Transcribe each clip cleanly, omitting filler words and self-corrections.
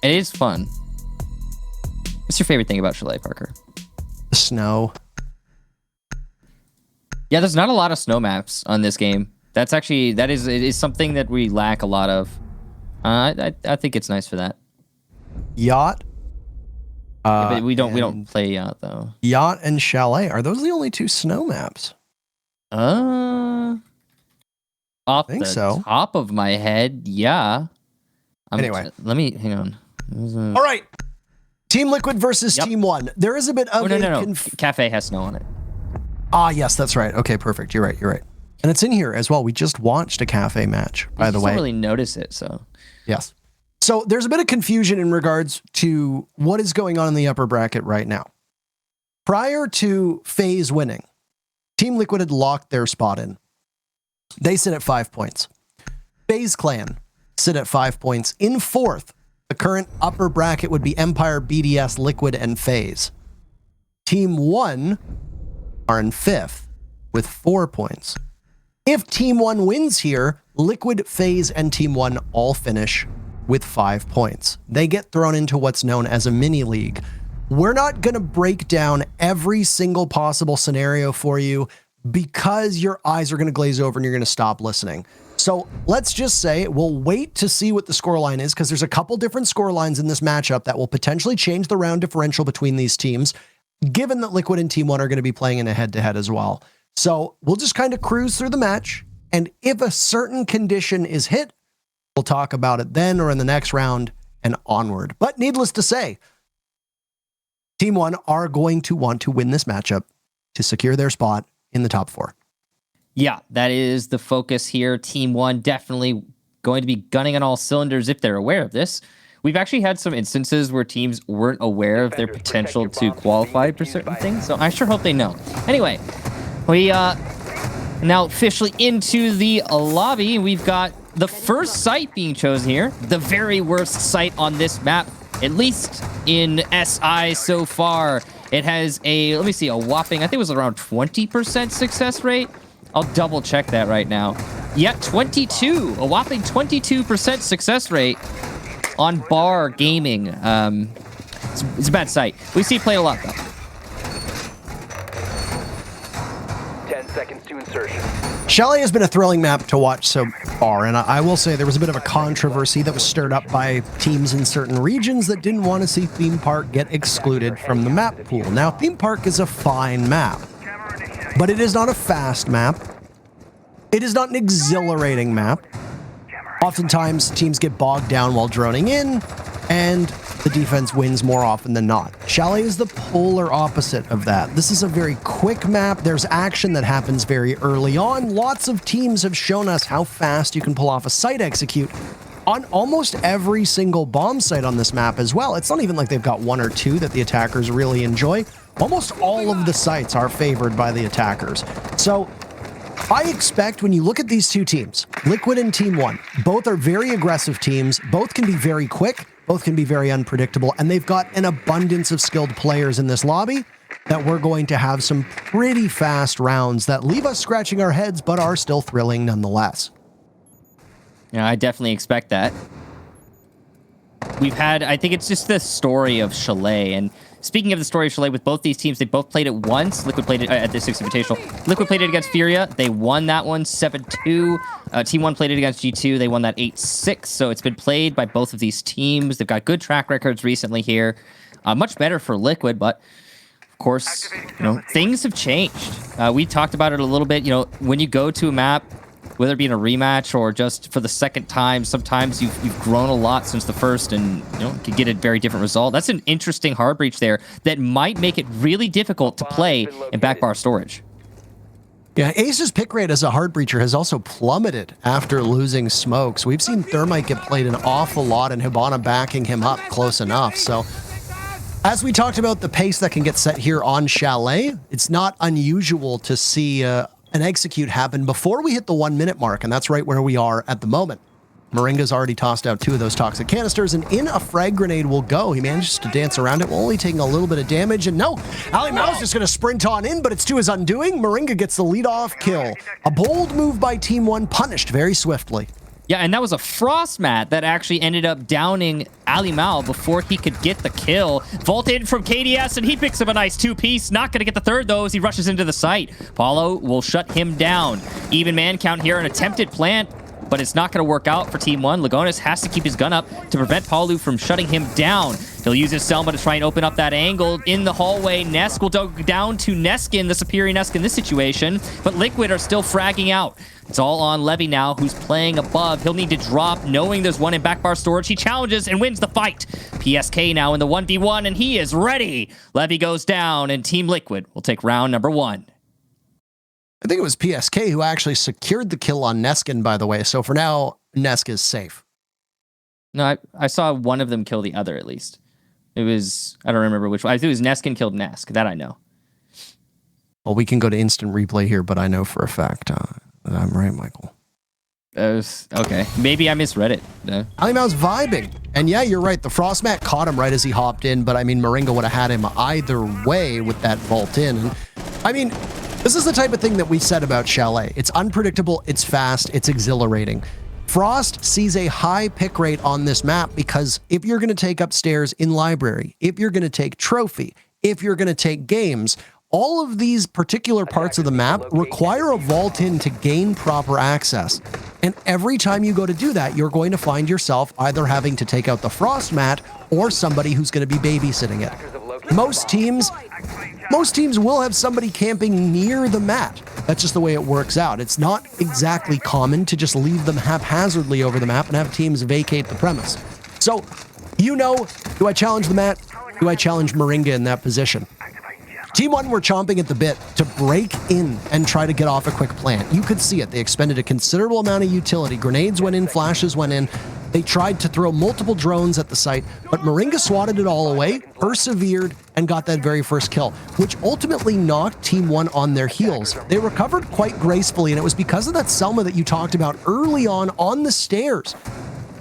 It is fun. What's your favorite thing about Chalet, Parker? The snow. Yeah, there's not a lot of snow maps on this game. It is something that we lack a lot of. I think it's nice for that. Yacht. But we don't play Yacht though. Yacht and Chalet, are those the only two snow maps? Off the top of my head, yeah. Anyway, let me hang on. All right, Team Liquid versus Team One. There is a bit of no. Cafe has snow on it. Ah, yes, that's right. Okay, perfect. You're right. And it's in here as well. We just watched a cafe match, by the way. I don't really notice it, so. Yes. So there's a bit of confusion in regards to what is going on in the upper bracket right now. Prior to FaZe winning, Team Liquid had locked their spot in. They sit at 5 points. FaZe Clan sit at 5 points. In fourth, the current upper bracket would be Empire, BDS, Liquid, and FaZe. Team One are in fifth with 4 points. If Team One wins here, Liquid, FaZe, and Team One all finish with 5 points. They get thrown into what's known as a mini league. We're not going to break down every single possible scenario for you because your eyes are going to glaze over and you're going to stop listening. So let's just say we'll wait to see what the scoreline is, because there's a couple different scorelines in this matchup that will potentially change the round differential between these teams, given that Liquid and Team One are going to be playing in a head-to-head as well. So we'll just kind of cruise through the match, and if a certain condition is hit, we'll talk about it then or in the next round and onward. But needless to say, Team One are going to want to win this matchup to secure their spot in the top 4. Yeah, that is the focus here. Team One definitely going to be gunning on all cylinders if they're aware of this. We've actually had some instances where teams weren't aware of their potential to qualify for certain things, so I sure hope they know. Anyway, we now officially into the lobby. We've got the first site being chosen here, the very worst site on this map, at least in SI so far. It has a whopping, I think it was around 20% success rate. I'll double check that right now. Yeah, a whopping 22% success rate on Bar Gaming. It's a bad site. We see it play a lot though. 10 seconds to insertion. Chalet has been a thrilling map to watch so far, and I will say there was a bit of a controversy that was stirred up by teams in certain regions that didn't want to see Theme Park get excluded from the map pool. Now, Theme Park is a fine map, but it is not a fast map. It is not an exhilarating map. Oftentimes, teams get bogged down while droning in, and the defense wins more often than not. Chalet is the polar opposite of that. This is a very quick map. There's action that happens very early on. Lots of teams have shown us how fast you can pull off a site execute on almost every single bomb site on this map as well. It's not even like they've got one or two that the attackers really enjoy. Almost all of the sites are favored by the attackers. So I expect when you look at these two teams, Liquid and Team One, both are very aggressive teams. Both can be very quick. Both can be very unpredictable. And they've got an abundance of skilled players in this lobby that we're going to have some pretty fast rounds that leave us scratching our heads, but are still thrilling nonetheless. Yeah, I definitely expect that. I think it's just the story of Chalet. And speaking of the story of Chalet, with both these teams, they both played it once. Liquid played it at the Six Invitational. Liquid played it against Furia. They won that one 7-2. Team One played it against G2. They won that 8-6. So it's been played by both of these teams. They've got good track records recently here. Much better for Liquid, but of course, things have changed. We talked about it a little bit. When you go to a map, whether it be in a rematch or just for the second time, sometimes you've grown a lot since the first, and could get a very different result. That's an interesting hard breach there that might make it really difficult to play in backbar storage. Yeah, Ace's pick rate as a hard breacher has also plummeted after losing smokes. We've seen Thermite get played an awful lot and Hibana backing him up close enough. So as we talked about the pace that can get set here on Chalet, it's not unusual to see an execute happen before we hit the 1 minute mark, and that's right where we are at the moment. Moringa's already tossed out 2 of those toxic canisters, and in a frag grenade will go. He manages to dance around it while only taking a little bit of damage, and no, Ali Mao's just going to sprint on in, but it's to his undoing. Moringa gets the lead-off kill. A bold move by Team One, punished very swiftly. Yeah, and that was a frost mat that actually ended up downing Ali Mal before he could get the kill. Vault in from KDS, and he picks up a nice two-piece. Not going to get the third, though, as he rushes into the site. Paulo will shut him down. Even man count here, an attempted plant, but it's not going to work out for Team 1. Lagonis has to keep his gun up to prevent Paulo from shutting him down. He'll use his Selma to try and open up that angle in the hallway. Nesk will go down to Neskin, the superior Nesk in this situation, but Liquid are still fragging out. It's all on Levy now, who's playing above. He'll need to drop, knowing there's one in back bar storage. He challenges and wins the fight. PSK now in the 1v1, and he is ready. Levy goes down, and Team Liquid will take round number 1. I think it was PSK who actually secured the kill on Neskin, by the way. So for now, Nesk is safe. No, I saw one of them kill the other, at least. It was, I don't remember which one. I think it was Neskin killed Nesk. That I know. Well, we can go to instant replay here, but I know for a fact that I'm right, Michael. Okay. Maybe I misread it. Ali Mal's vibing. And yeah, you're right. The frost mat caught him right as he hopped in, but I mean, Moringa would have had him either way with that vault in. And, I mean, this is the type of thing that we said about Chalet. It's unpredictable, it's fast, it's exhilarating. Frost sees a high pick rate on this map because if you're going to take upstairs in library, if you're going to take trophy, if you're going to take games, all of these particular parts of the map require a vault in to gain proper access. And every time you go to do that, you're going to find yourself either having to take out the frost mat or somebody who's going to be babysitting it. Most teams will have somebody camping near the mat. That's just the way it works out. It's not exactly common to just leave them haphazardly over the map and have teams vacate the premise. So, do I challenge the mat? Do I challenge Moringa in that position? Team 1 were chomping at the bit to break in and try to get off a quick plant. You could see it. They expended a considerable amount of utility. Grenades went in, flashes went in. They tried to throw multiple drones at the site, but Moringa swatted it all away, persevered, and got that very first kill, which ultimately knocked Team 1 on their heels. They recovered quite gracefully, and it was because of that Selma that you talked about early on the stairs.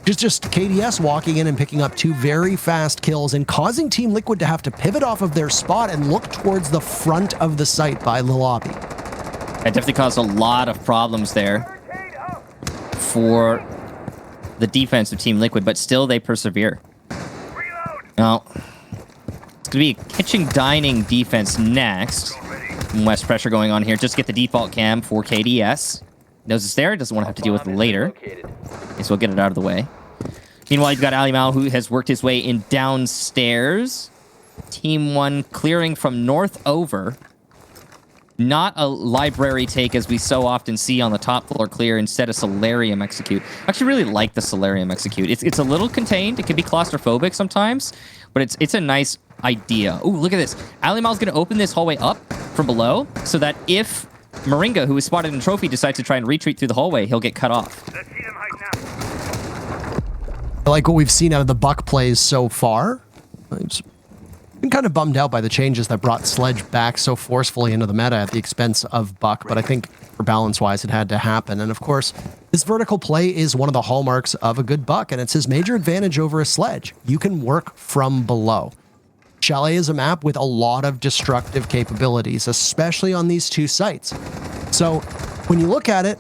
Just KDS walking in and picking up 2 very fast kills and causing Team Liquid to have to pivot off of their spot and look towards the front of the site by the lobby. That definitely caused a lot of problems there for the defense of Team Liquid, but still they persevere. Now, it's going to be a kitchen dining defense next. Less pressure going on here. Just get the default cam for KDS. Knows it's there, doesn't want to have to deal with it later. Okay, so we'll get it out of the way. Meanwhile, you've got Ali Mal, who has worked his way in downstairs. Team 1 clearing from north over. Not a library take as we so often see on the top floor clear, instead of Solarium execute. I actually really like the Solarium execute. It's a little contained. It can be claustrophobic sometimes, but it's a nice idea. Ooh, look at this. Ali Mal's going to open this hallway up from below so that if Moringa, who is spotted in trophy, decides to try and retreat through the hallway, he'll get cut off. I like what we've seen out of the Buck plays so far. I've been kind of bummed out by the changes that brought Sledge back so forcefully into the meta at the expense of Buck, but I think for balance-wise it had to happen. And of course, this vertical play is one of the hallmarks of a good Buck, and it's his major advantage over a Sledge. You can work from below. Chalet is a map with a lot of destructive capabilities, especially on these 2 sites. So when you look at it,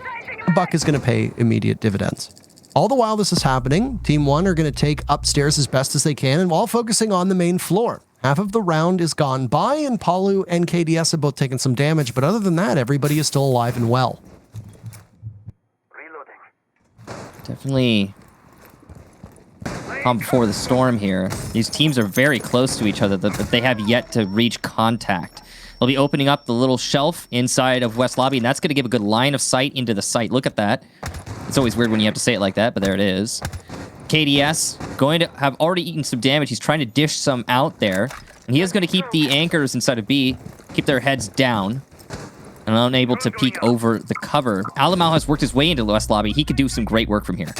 Buck is going to pay immediate dividends. All the while this is happening, Team 1 are going to take upstairs as best as they can, and while focusing on the main floor. Half of the round is gone by, and Palu and KDS have both taken some damage, but other than that, everybody is still alive and well. Definitely calm before the storm here. These teams are very close to each other, but they have yet to reach contact. They'll be opening up the little shelf inside of West Lobby, and that's going to give a good line of sight into the site. Look at that. It's always weird when you have to say it like that, but there it is. KDS going to have already eaten some damage. He's trying to dish some out there, and he is going to keep the anchors inside of B, keep their heads down, and unable to peek over the cover. Ali Mal has worked his way into the West Lobby. He could do some great work from here.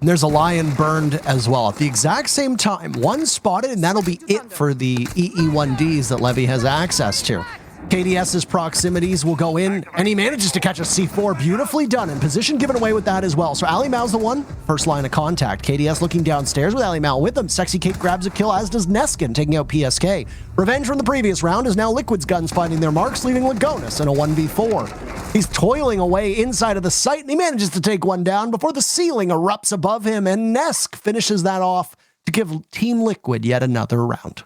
And there's a Lion burned as well. At the exact same time, one spotted, and that'll be it for the EE1Ds that Levy has access to. KDS's proximities will go in, and he manages to catch a C4. Beautifully done, and position given away with that as well. So Ali Mao's the one, first line of contact. KDS looking downstairs with Ali Mao with him. Sexy Kate grabs a kill, as does Neskin, taking out PSK. Revenge from the previous round is now Liquid's guns finding their marks, leaving Lagonis in a 1v4. He's toiling away inside of the site, and he manages to take one down before the ceiling erupts above him, and Nesk finishes that off to give Team Liquid yet another round.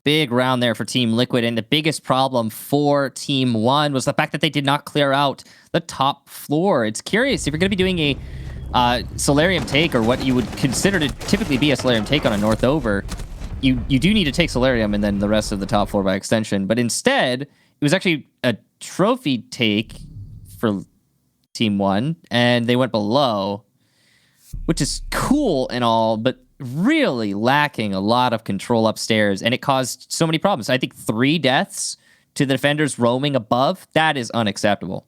Big round there for Team Liquid, and the biggest problem for Team One was the fact that they did not clear out the top floor. It's curious, if you're going to be doing a Solarium take, or what you would consider to typically be a Solarium take on a North Over, you do need to take Solarium and then the rest of the top floor by extension. But instead, it was actually a trophy take for Team One, and they went below, which is cool and all, but really lacking a lot of control upstairs, and it caused so many problems. I think 3 deaths to the defenders roaming above. That is unacceptable.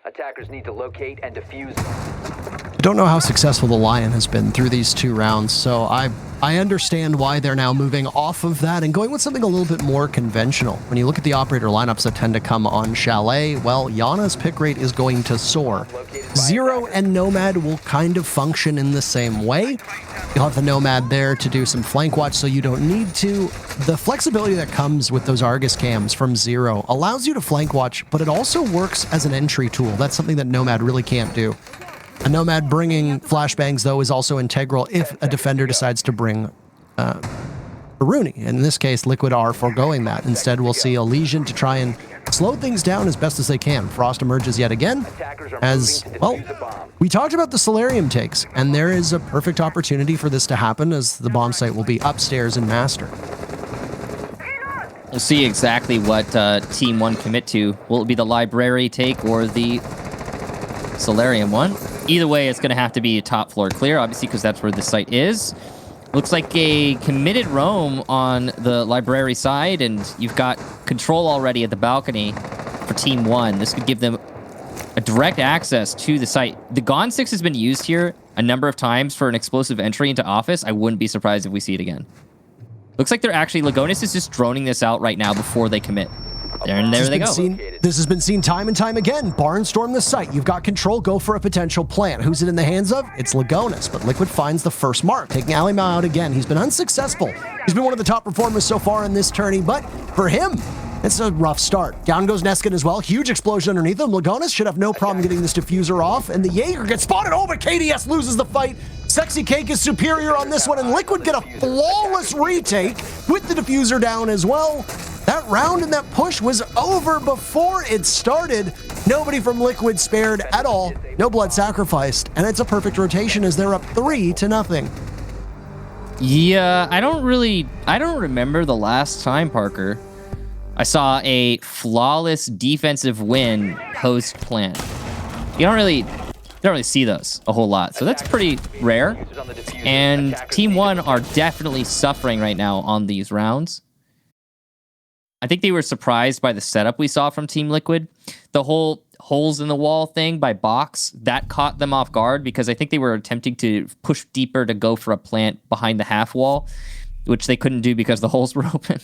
Attackers need to locate and defuse. I don't know how successful the Lion has been through these 2 rounds, so I understand why they're now moving off of that and going with something a little bit more conventional. When you look at the operator lineups that tend to come on Chalet, well, Yana's pick rate is going to soar. Zero and Nomad will kind of function in the same way. You'll have the Nomad there to do some flank watch, so you don't need to. The flexibility that comes with those Argus cams from Zero allows you to flank watch, but it also works as an entry tool. That's something that Nomad really can't do. A Nomad bringing flashbangs, though, is also integral if a defender decides to bring Rooney. In this case, Liquid are foregoing that. Instead, we'll see a Legion to try and slow things down as best as they can. Frost emerges yet again as, well, we talked about the Solarium takes, and there is a perfect opportunity for this to happen as the bomb site will be upstairs in Master. We'll see exactly what Team 1 commit to. Will it be the Library take or the Solarium one? Either way, it's going to have to be a top floor clear, obviously, because that's where the site is. Looks like a committed roam on the Library side, and you've got control already at the balcony for Team 1. This could give them a direct access to the site. The Gon 6 has been used here a number of times for an explosive entry into office. I wouldn't be surprised if we see it again. Looks like they're actually... Lagonis is just droning this out right now before they commit. And there they go. This has been seen time and time again. Barnstorm the site. You've got control. Go for a potential plant. Who's it in the hands of? It's Lagonis, but Liquid finds the first mark, taking Ali Mao out again. He's been unsuccessful. He's been one of the top performers so far in this tourney, but for him, it's a rough start. Down goes Neskin as well. Huge explosion underneath him. Lagonis should have no problem getting this diffuser off, and the Jaeger gets spotted. Oh, but KDS loses the fight. Sexy Cake is superior on this one, and Liquid get a flawless retake with the diffuser down as well. That round and that push was over before it started. Nobody from Liquid spared at all. No blood sacrificed, and it's a perfect rotation as they're up 3-0. Yeah, I don't remember the last time, Parker, I saw a flawless defensive win post plant. You don't really see those a whole lot, so that's pretty rare. And Team 1 are definitely suffering right now on these rounds. I think they were surprised by the setup we saw from Team Liquid. The whole holes in the wall thing by Box, that caught them off guard because I think they were attempting to push deeper to go for a plant behind the half wall, which they couldn't do because the holes were open.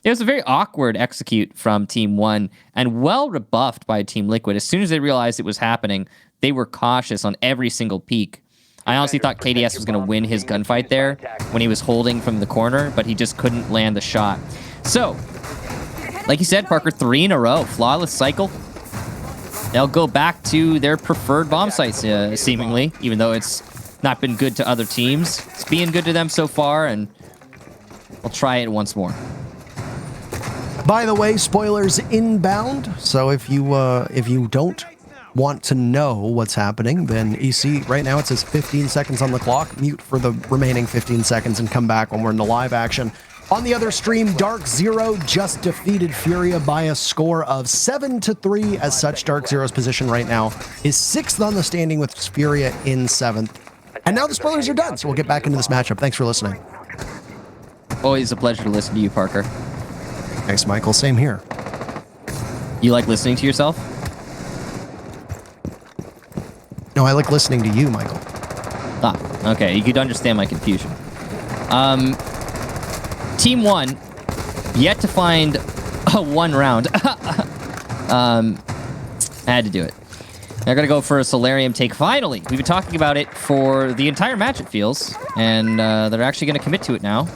It was a very awkward execute from Team 1 and well rebuffed by Team Liquid. As soon as they realized it was happening, they were cautious on every single peak. I honestly thought KDS was going to win his gunfight there when he was holding from the corner, but he just couldn't land the shot. So, like you said, Parker, 3 in a row. Flawless cycle. They'll go back to their preferred bomb sites, seemingly, even though it's not been good to other teams. It's being good to them so far, and we'll try it once more. By the way, spoilers inbound. So if you don't want to know what's happening, then EC, right now it says 15 seconds on the clock. Mute for the remaining 15 seconds and come back when we're in the live action. On the other stream, Dark Zero just defeated Furia by a score of 7-3. As such, Dark Zero's position right now is 6th on the standing with Furia in 7th. And now the spoilers are done, so we'll get back into this matchup. Thanks for listening. Always a pleasure to listen to you, Parker. Thanks, Michael. Same here. You like listening to yourself? No, I like listening to you, Michael. Ah, okay. You could understand my confusion. Team 1, Yet to find a 1 round. I had to do it. They're going to go for a Solarium take. Finally, we've been talking about it for the entire match, it feels. And they're actually going to commit to it now.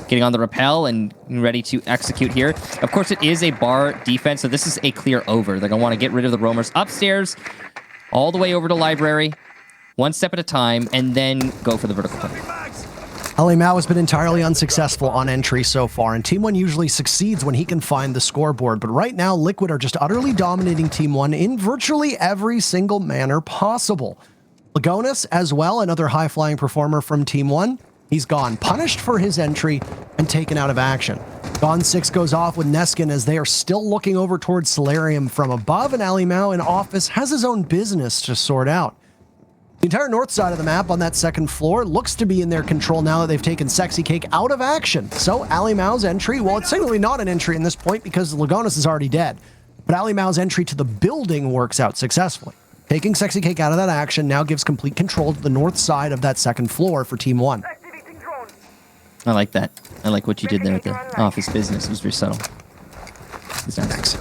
Getting on the rappel and ready to execute here. Of course, it is a bar defense, so this is a clear over. They're going to want to get rid of the roamers upstairs, all the way over to library, one step at a time, and then go for the vertical play. Ali Mao has been entirely unsuccessful on entry so far, and Team 1 usually succeeds when he can find the scoreboard. But right now, Liquid are just utterly dominating Team 1 in virtually every single manner possible. Lagonis, as well, another high-flying performer from Team 1, he's gone, punished for his entry, and taken out of action. Gone 6 goes off with Neskin as they are still looking over towards Solarium from above, and Ali Mao in office has his own business to sort out. The entire north side of the map on that second floor looks to be in their control now that they've taken Sexy Cake out of action. So Ali Mao's entry, well, it's technically not an entry in this point because Lagonis is already dead. But Ali Mao's entry to the building works out successfully. Taking Sexy Cake out of that action now gives complete control to the north side of that second floor for Team 1. I like that. I like what you did there at the office business. It was very subtle. Thanks.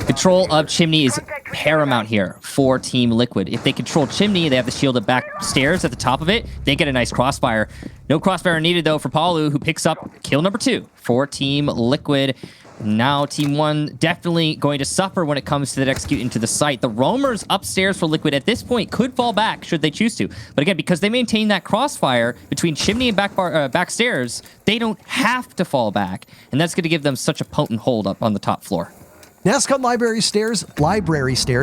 Control of Chimney is paramount here for Team Liquid. If they control Chimney, they have the shielded back stairs at the top of it. They get a nice crossfire. No crossfire needed, though, for Palu, who picks up kill number 2 for Team Liquid. Now Team 1 definitely going to suffer when it comes to that execute into the site. The roamers upstairs for Liquid at this point could fall back should they choose to. But again, because they maintain that crossfire between Chimney and backstairs, they don't have to fall back. And that's going to give them such a potent hold up on the top floor. Nesk on library stairs,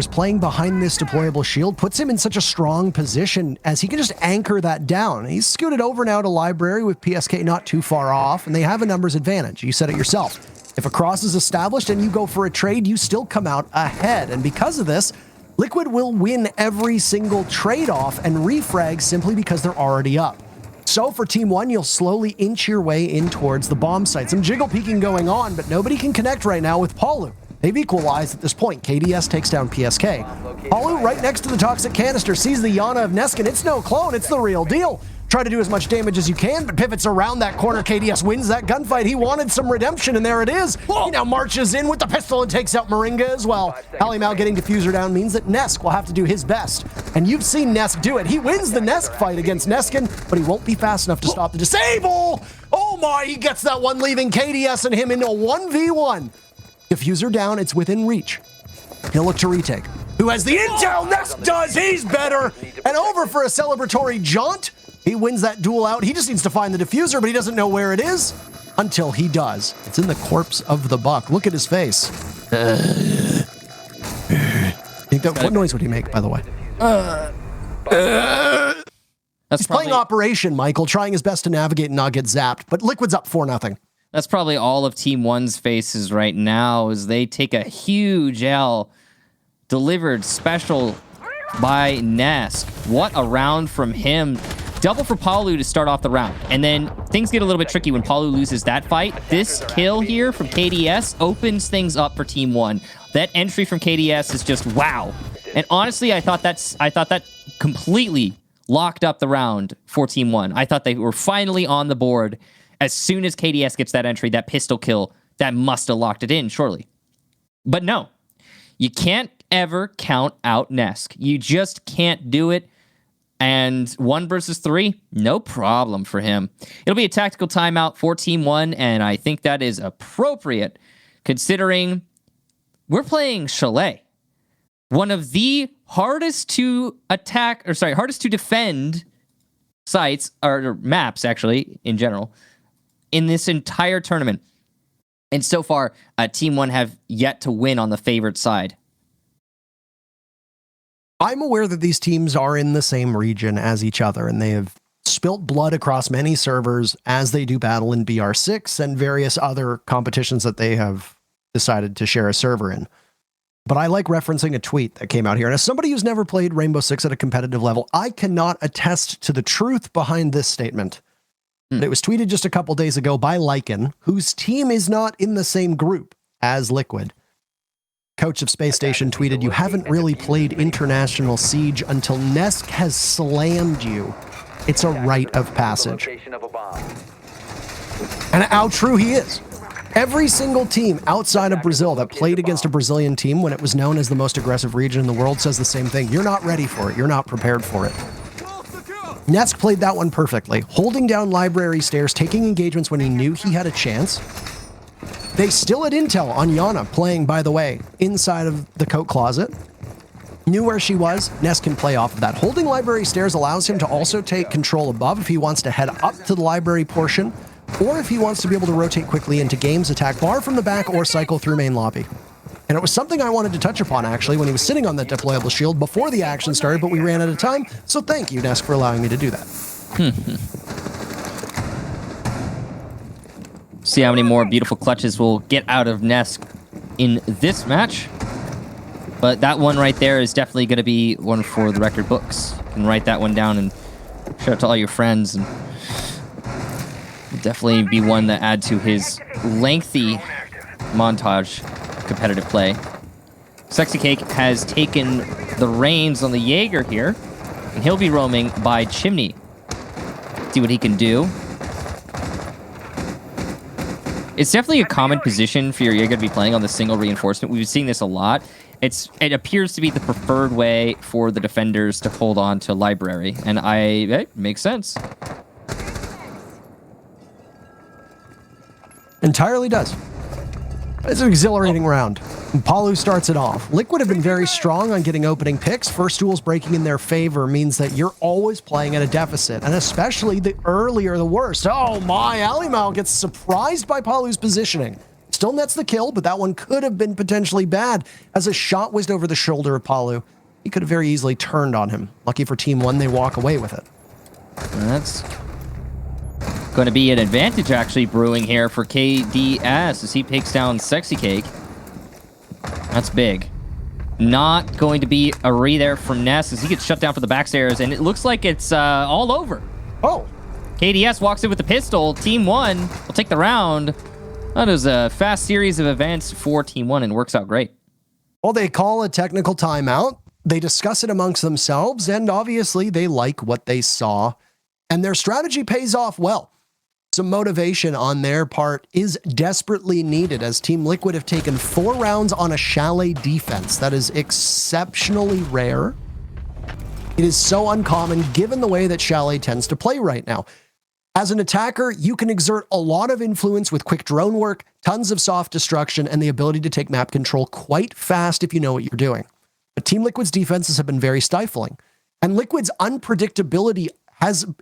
playing behind this deployable shield puts him in such a strong position as he can just anchor that down. He's scooted over now to library with PSK not too far off, and they have a numbers advantage. You said it yourself. If a cross is established and you go for a trade, you still come out ahead. And because of this, Liquid will win every single trade-off and refrag simply because they're already up. So for Team 1, you'll slowly inch your way in towards the bomb site. Some jiggle peeking going on, but nobody can connect right now with Palu. They've equalized at this point. KDS takes down PSK. Palu, right next to the toxic canister, sees the Yana of Neskin. It's no clone, it's the real deal. Try to do as much damage as you can, but pivots around that corner. KDS wins that gunfight. He wanted some redemption, and there it is. He now marches in with the pistol and takes out Moringa as well. Ali Mao getting Diffuser down means that Nesk will have to do his best. And you've seen Nesk do it. He wins the Nesk fight against Neskin, but he won't be fast enough to stop the disable. Oh my, he gets that one, leaving KDS and him in a 1v1. Diffuser down, it's within reach. He'll look to retake. Who has the intel? Nesk does, he's better. And over for a celebratory jaunt. He wins that duel out. He just needs to find the diffuser, but he doesn't know where it is until he does. It's in the corpse of the buck. Look at his face. What noise would he make, by the way? He's playing Operation, Michael, trying his best to navigate and not get zapped, but Liquid's up 4-0. That's probably all of Team 1's faces right now as they take a huge L. Delivered special by Nesk. What a round from him. Double for Palu to start off the round. And then things get a little bit tricky when Palu loses that fight. This kill here from KDS opens things up for Team 1. That entry from KDS is just wow. And honestly, I thought that completely locked up the round for Team 1. I thought they were finally on the board. As soon as KDS gets that entry, that pistol kill, that must have locked it in, surely. But no, you can't ever count out Nesk. You just can't do it. And 1 versus 3, no problem for him. It'll be a tactical timeout for Team 1, and I think that is appropriate considering we're playing Chalet. One of the hardest to hardest to defend sites, or maps actually, in general, in this entire tournament. And so far, Team 1 have yet to win on the favored side. I'm aware that these teams are in the same region as each other, and they have spilt blood across many servers as they do battle in BR6 and various other competitions that they have decided to share a server in. But I like referencing a tweet that came out here. And as somebody who's never played Rainbow Six at a competitive level, I cannot attest to the truth behind this statement. But it was tweeted just a couple days ago by Lycan, whose team is not in the same group as Liquid. Coach of Space Station tweeted, "You haven't really played International Siege until Nesk has slammed you. It's a rite of passage." And how true he is. Every single team outside of Brazil that played against a Brazilian team when it was known as the most aggressive region in the world says the same thing. You're not ready for it. You're not prepared for it. Nesk played that one perfectly, holding down library stairs, taking engagements when he knew he had a chance. They still had intel on Yana playing, by the way, inside of the coat closet. Knew where she was. Nesk can play off of that. Holding library stairs allows him to also take control above if he wants to head up to the library portion, or if he wants to be able to rotate quickly into games, attack bar from the back, or cycle through main lobby. And it was something I wanted to touch upon, actually, when he was sitting on that deployable shield before the action started, but we ran out of time, so thank you, Nesk, for allowing me to do that. See how many more beautiful clutches we'll get out of Nesk in this match. But that one right there is definitely going to be one for the record books. You can write that one down and show it to all your friends, and it'll definitely be one that adds to his lengthy montage competitive play. Sexy Cake has taken the reins on the Jaeger here, and he'll be roaming by Chimney. See what he can do. It's definitely a common position for your Jaeger to be playing on the single reinforcement. We've seen this a lot. It appears to be the preferred way for the defenders to hold on to library, and it makes sense. Entirely does. It's an exhilarating round. And Palu starts it off. Liquid have been very strong on getting opening picks. First duels breaking in their favor means that you're always playing at a deficit, and especially the earlier, the worse. Oh my, Alimao gets surprised by Palu's positioning. Still nets the kill, but that one could have been potentially bad as a shot whizzed over the shoulder of Palu. He could have very easily turned on him. Lucky for Team 1, they walk away with it. That's going to be an advantage actually brewing here for KDS as he takes down Sexy Cake. That's big. Not going to be a re there from Ness as he gets shut down for the backstairs, and it looks like it's all over. Oh. KDS walks in with the pistol. Team 1 will take the round. That is a fast series of events for Team 1 and works out great. Well, they call a technical timeout. They discuss it amongst themselves, and obviously they like what they saw, and their strategy pays off well. Some motivation on their part is desperately needed as Team Liquid have taken 4 rounds on a chalet defense. That is exceptionally rare. It is so uncommon given the way that chalet tends to play right now. As an attacker, you can exert a lot of influence with quick drone work, tons of soft destruction, and the ability to take map control quite fast if you know what you're doing. But Team Liquid's defenses have been very stifling, and Liquid's unpredictability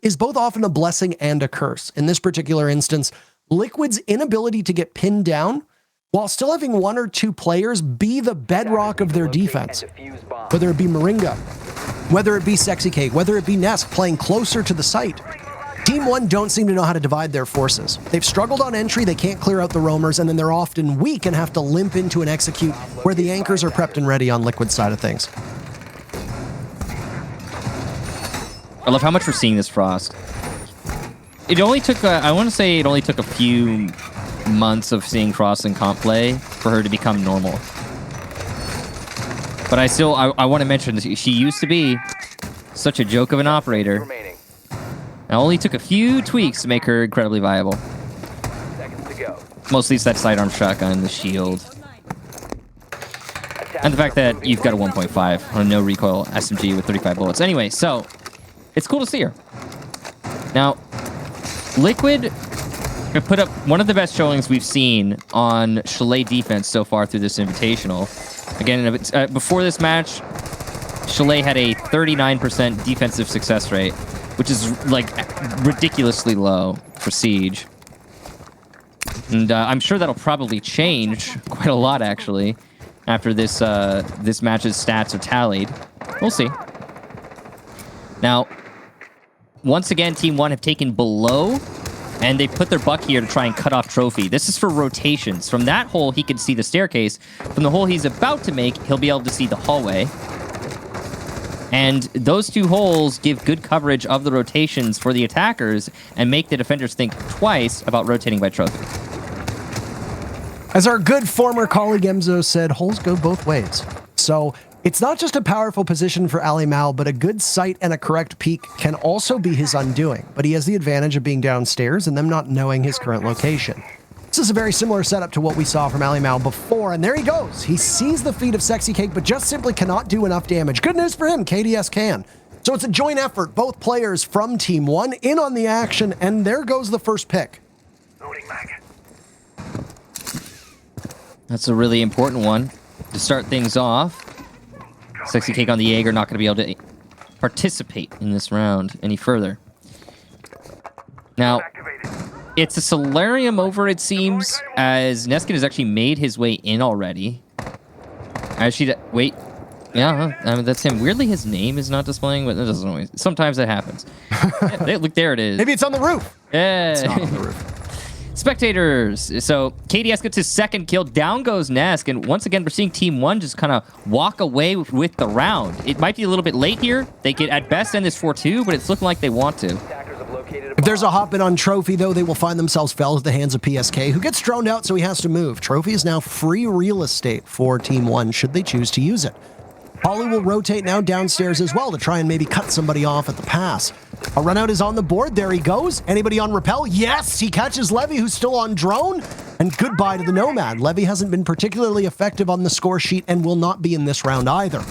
is both often a blessing and a curse. In this particular instance, Liquid's inability to get pinned down while still having 1 or 2 players be the bedrock of their defense. Whether it be Moringa, whether it be Sexy Cake, whether it be Nesk playing closer to the site. Team 1 don't seem to know how to divide their forces. They've struggled on entry, they can't clear out the roamers, and then they're often weak and have to limp into an execute where the anchors are prepped and ready on Liquid's side of things. I love how much we're seeing this Frost. It only took, I want to say it only took a few months of seeing Frost in comp play for her to become normal. But I want to mention, she used to be such a joke of an operator. It only took a few tweaks to make her incredibly viable. Mostly it's that sidearm shotgun, the shield. And the fact that you've got a 1.5 on a no recoil SMG with 35 bullets. Anyway, so it's cool to see her. Now, Liquid have put up one of the best showings we've seen on Chalet defense so far through this invitational. Again, before this match, Chalet had a 39% defensive success rate, which is like ridiculously low for Siege. And I'm sure that'll probably change quite a lot, actually, after this this match's stats are tallied. We'll see. Now, once again, Team 1 have taken below, and they put their buck here to try and cut off Trophy. This is for rotations. From that hole, he can see the staircase. From the hole he's about to make, he'll be able to see the hallway. And those 2 holes give good coverage of the rotations for the attackers and make the defenders think twice about rotating by Trophy. As our good former colleague Emzo said, holes go both ways. So it's not just a powerful position for Ali Mal, but a good sight and a correct peek can also be his undoing. But he has the advantage of being downstairs and them not knowing his current location. This is a very similar setup to what we saw from Ali Mao before, and there he goes. He sees the feet of Sexy Cake, but just simply cannot do enough damage. Good news for him, KDS can. So it's a joint effort. Both players from Team 1 in on the action, and there goes the first pick. That's a really important one to start things off. Sexy Cake on the Jaeger not going to be able to participate in this round any further. Now, it's a Solarium over, it seems, as Neskin has actually made his way in already. Wait. Yeah, I mean, that's him. Weirdly, his name is not displaying, but that doesn't always. Sometimes that happens. Yeah, look, there it is. Maybe it's on the roof. Yeah. It's not on the roof. Spectators. So KDS gets his second kill. Down goes Nesk. And once again, we're seeing Team 1 just kind of walk away with the round. It might be a little bit late here. They could at best end this 4-2, but it's looking like they want to. If there's a hop-in on Trophy, though, they will find themselves fell at the hands of PSK, who gets droned out, so he has to move. Trophy is now free real estate for Team 1, should they choose to use it. Polly will rotate now downstairs as well to try and maybe cut somebody off at the pass. A run out is on the board. There he goes. Anybody on rappel? Yes, he catches Levy, who's still on drone. And goodbye to the Nomad. Levy hasn't been particularly effective on the score sheet and will not be in this round either.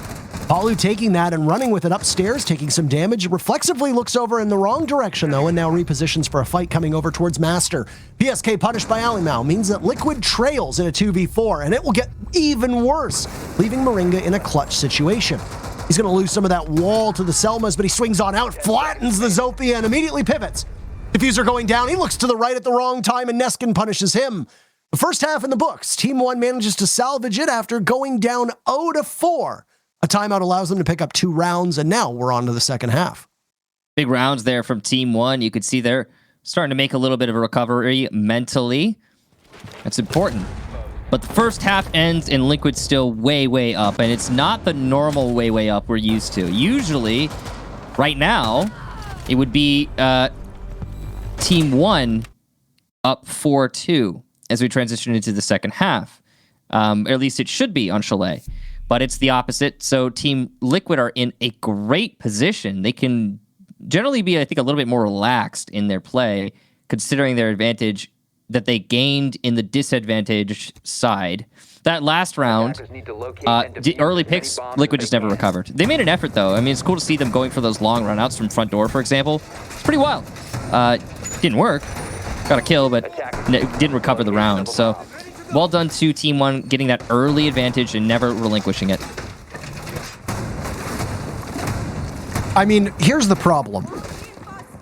Palu taking that and running with it upstairs, taking some damage. Reflexively looks over in the wrong direction, though, and now repositions for a fight coming over towards Master. PSK punished by Alimau means that Liquid trails in a 2v4, and it will get even worse, leaving Moringa in a clutch situation. He's going to lose some of that wall to the Selmas, but he swings on out, flattens the Zofia, and immediately pivots. Diffuser going down. He looks to the right at the wrong time, and Neskin punishes him. The first half in the books. Team 1 manages to salvage it after going down 0-4. A timeout allows them to pick up 2 rounds, and now we're on to the second half. Big rounds there from Team 1. You could see they're starting to make a little bit of a recovery mentally. That's important. But the first half ends and Liquid's still way, way up, and it's not the normal way, way up we're used to. Usually, right now, it would be Team 1 up 4-2 as we transition into the second half. Or at least it should be on Chalet. But it's the opposite. So Team Liquid are in a great position. They can generally be, I think, a little bit more relaxed in their play, considering their advantage that they gained in the disadvantaged side. That last round, early picks, Liquid just never recovered. They made an effort, though. I mean, it's cool to see them going for those long runouts from front door, for example. It's pretty wild. Didn't work. Got a kill, but didn't recover the round. So well done to Team 1 getting that early advantage and never relinquishing it. I mean, here's the problem.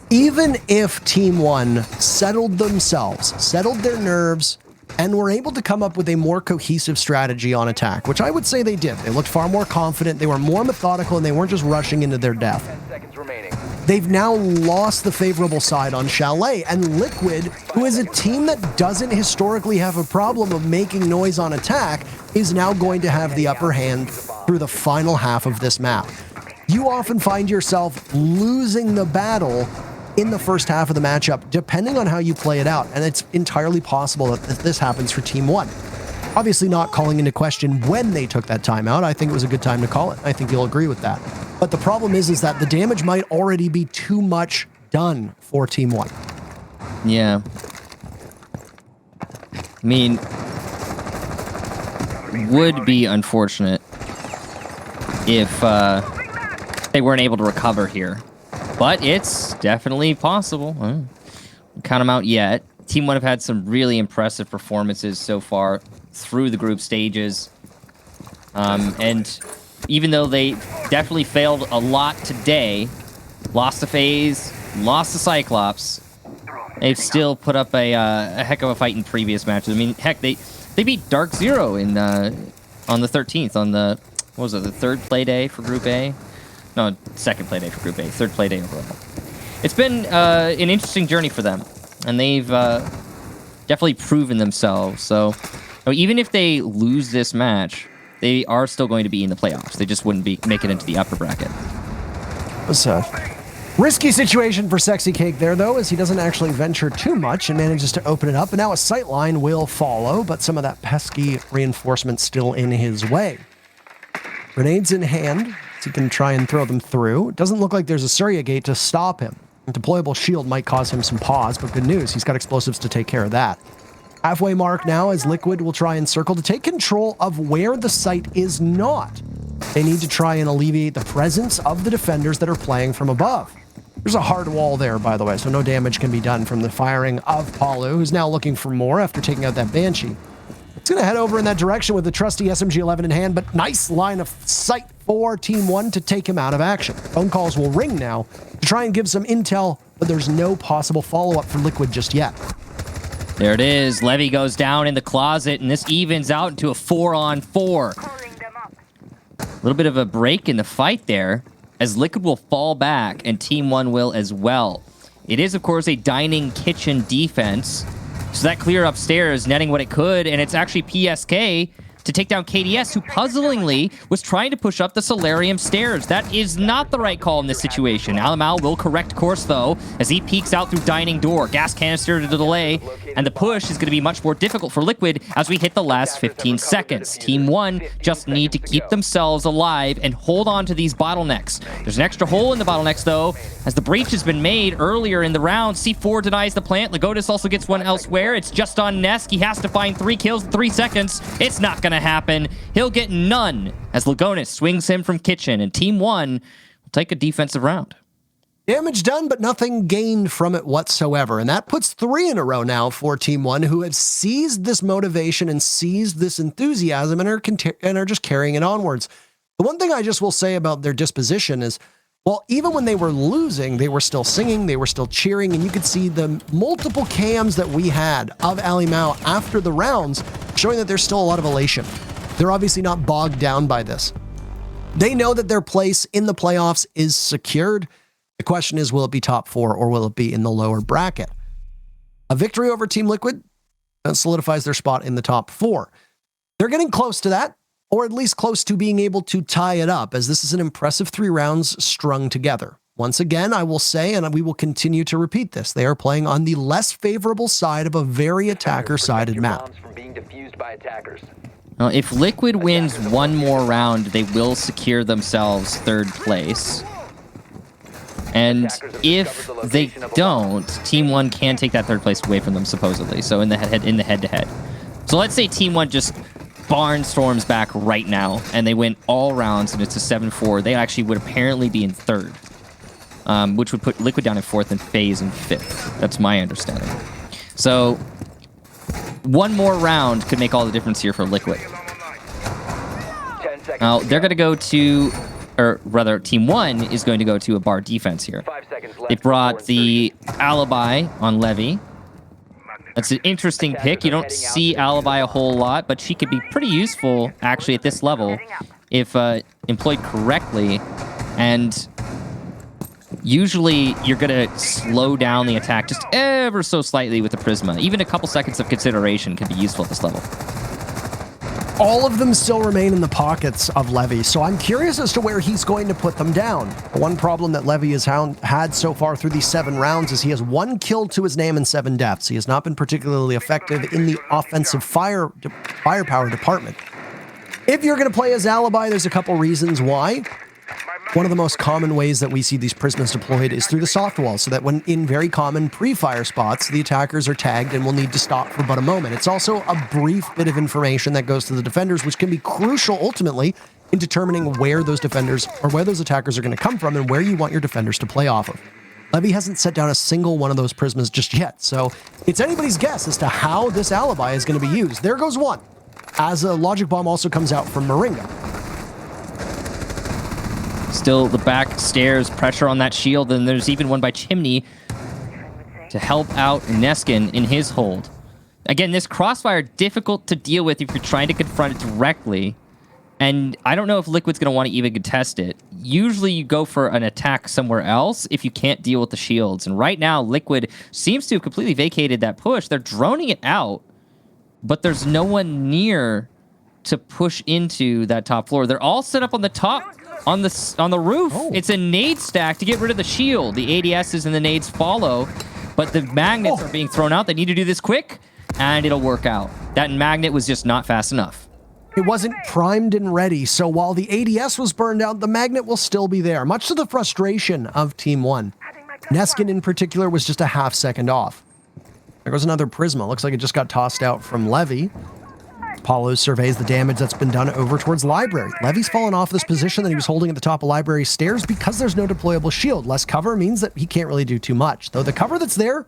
Even if Team 1 settled themselves, settled their nerves, and were able to come up with a more cohesive strategy on attack, which I would say they did. They looked far more confident, they were more methodical, and they weren't just rushing into their death. They've now lost the favorable side on Chalet, and Liquid, who is a team that doesn't historically have a problem of making noise on attack, is now going to have the upper hand through the final half of this map. You often find yourself losing the battle in the first half of the matchup, depending on how you play it out, and it's entirely possible that this happens for Team 1. Obviously not calling into question when they took that timeout. I think it was a good time to call it. I think you'll agree with that. But the problem is that the damage might already be too much done for Team 1. Yeah. I mean, would be unfortunate if they weren't able to recover here. But it's definitely possible. I don't count them out yet. Team 1 have had some really impressive performances so far through the group stages. And even though they definitely failed a lot today, lost to FaZe, lost to Cyclops, they've still put up a heck of a fight in previous matches. I mean, heck, they beat Dark Zero in on the 13th, on the, what was it, the third play day for Group A? No, second play day for Group A, third play day overall. It's been an interesting journey for them, and they've definitely proven themselves. So even if they lose this match, they are still going to be in the playoffs. They just wouldn't be make it into the upper bracket. It's a risky situation for Sexy Cake there, though, as he doesn't actually venture too much and manages to open it up. And now a sightline will follow, but some of that pesky reinforcement still in his way. Grenades in hand, so he can try and throw them through. It doesn't look like there's a Surya gate to stop him. A deployable shield might cause him some pause, but good news, he's got explosives to take care of that. Halfway mark now as Liquid will try and circle to take control of where the site is not. They need to try and alleviate the presence of the defenders that are playing from above. There's a hard wall there, by the way, so no damage can be done from the firing of Paulo, who's now looking for more after taking out that Banshee. It's going to head over in that direction with the trusty SMG-11 in hand, but nice line of sight for Team 1 to take him out of action. Phone calls will ring now to try and give some intel, but there's no possible follow-up for Liquid just yet. There it is. Levy goes down in the closet, and this evens out into a 4-on-4. A little bit of a break in the fight there, as Liquid will fall back, and Team 1 will as well. It is, of course, a dining kitchen defense, so that clear upstairs, netting what it could, and it's actually PSK to take down KDS, who puzzlingly was trying to push up the Solarium stairs. That is not the right call in this situation. Alamal will correct course, though, as he peeks out through dining door. Gas canister to delay, and the push is going to be much more difficult for Liquid as we hit the last 15 seconds. Team 1 just need to keep themselves alive and hold on to these bottlenecks. There's an extra hole in the bottlenecks, though, as the breach has been made earlier in the round. C4 denies the plant. Lagotis also gets one elsewhere. It's just on Nesk. He has to find 3 kills in 3 seconds. It's not going to happen. He'll get none as Lagonis swings him from kitchen, and Team 1 will take a defensive round. Damage done, but nothing gained from it whatsoever. And that puts 3 in a row now for Team 1, who have seized this motivation and seized this enthusiasm and are just carrying it onwards. The one thing I just will say about their disposition is, well, even when they were losing, they were still singing, they were still cheering, and you could see the multiple cams that we had of Ali Mao after the rounds showing that there's still a lot of elation. They're obviously not bogged down by this. They know that their place in the playoffs is secured. The question is, will it be top 4 or will it be in the lower bracket? A victory over Team Liquid solidifies their spot in the top 4. They're getting close to that, or at least close to being able to tie it up, as this is an impressive 3 rounds strung together. Once again, I will say, and we will continue to repeat this, they are playing on the less favorable side of a very attacker-sided map. Now, if Liquid wins one more round, they will secure themselves 3rd place. And if they don't, Team 1 can take that 3rd place away from them, supposedly. So in the head-to-head. So let's say Team 1 just barnstorms back right now, and they win all rounds, and it's a 7-4. They actually would apparently be in 3rd, which would put Liquid down in 4th and FaZe in 5th. That's my understanding. So one more round could make all the difference here for Liquid. Now, they're going to go to, or rather, Team 1 is going to go to a bar defense here. They brought the Alibi on Levy. That's an interesting pick. You don't see Alibi a whole lot, but she could be pretty useful, actually, at this level, if employed correctly. And usually, you're going to slow down the attack just ever so slightly with the Prisma. Even a couple seconds of consideration could be useful at this level. All of them still remain in the pockets of Levy, so I'm curious as to where he's going to put them down. One problem that Levy has had so far through these 7 rounds is he has 1 kill to his name and 7 deaths. He has not been particularly effective in the offensive firepower department. If you're going to play as Alibi, there's a couple reasons why. One of the most common ways that we see these Prismas deployed is through the soft wall, so that when in very common pre-fire spots, the attackers are tagged and will need to stop for but a moment. It's also a brief bit of information that goes to the defenders, which can be crucial ultimately in determining where those defenders or where those attackers are going to come from and where you want your defenders to play off of. Levy hasn't set down a single one of those Prismas just yet, so it's anybody's guess as to how this Alibi is going to be used. There goes one, as a logic bomb also comes out from Moringa. Still the back stairs, pressure on that shield, and there's even one by Chimney to help out Neskin in his hold. Again, this crossfire, difficult to deal with if you're trying to confront it directly, and I don't know if Liquid's going to want to even contest it. Usually you go for an attack somewhere else if you can't deal with the shields, and right now Liquid seems to have completely vacated that push. They're droning it out, but there's no one near to push into that top floor. They're all set up on the top, on the roof. Oh. It's a nade stack to get rid of the shield. The ADSs and the nades follow, but the magnets are being thrown out. They need to do this quick, and it'll work out. That magnet was just not fast enough. It wasn't primed and ready, so while the ADS was burned out, the magnet will still be there, much to the frustration of Team 1. Neskin in particular was just a half second off. There goes another Prisma. Looks like it just got tossed out from Levy. Paulo surveys the damage that's been done over towards Library. Levy's fallen off this position that he was holding at the top of Library stairs because there's no deployable shield. Less cover means that he can't really do too much. Though the cover that's there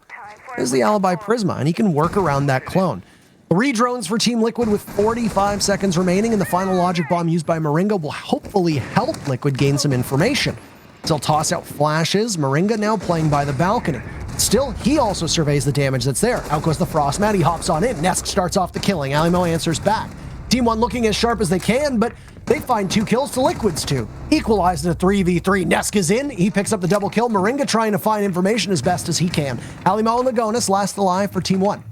is the Alibi Prisma, and he can work around that clone. 3 drones for Team Liquid with 45 seconds remaining, and the final logic bomb used by Moringa will hopefully help Liquid gain some information. They'll toss out flashes. Moringa now playing by the balcony. Still, he also surveys the damage that's there. Out goes the Frostmat. He hops on in. Nesk starts off the killing. Alimo answers back. Team 1 looking as sharp as they can, but they find 2 kills to Liquid's 2. Equalized at a 3v3. Nesk is in. He picks up the double kill. Moringa trying to find information as best as he can. Alimo and Lagonis last alive for Team 1.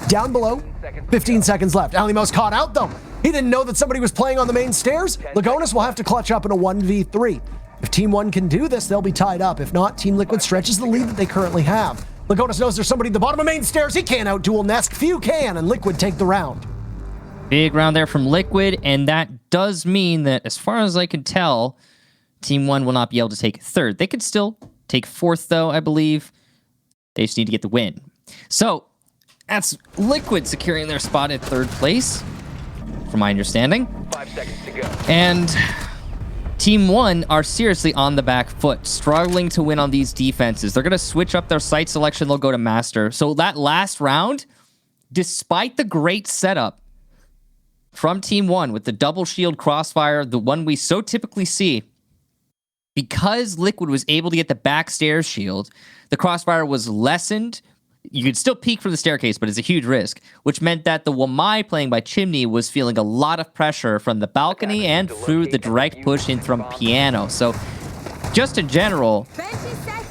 Down below, 15 seconds left. Alimo's caught out, though. He didn't know that somebody was playing on the main stairs. Lagonis will have to clutch up in a 1v3. If Team 1 can do this, they'll be tied up. If not, Team Liquid stretches the lead that they currently have. Lagonis knows there's somebody at the bottom of main stairs. He can't outduel Nesk. Few can, and Liquid take the round. Big round there from Liquid, and that does mean that, as far as I can tell, Team 1 will not be able to take 3rd. They could still take 4th, though, I believe. They just need to get the win. So, that's Liquid securing their spot at 3rd place, from my understanding. 5 seconds to go. And Team 1 are seriously on the back foot, struggling to win on these defenses. They're going to switch up their site selection. They'll go to Master. So that last round, despite the great setup from Team 1 with the double shield crossfire, the one we so typically see, because Liquid was able to get the backstairs shield, the crossfire was lessened. You could still peek from the staircase, but it's a huge risk, which meant that the Wamai playing by Chimney was feeling a lot of pressure from the balcony and through the direct push in from Piano. So just in general,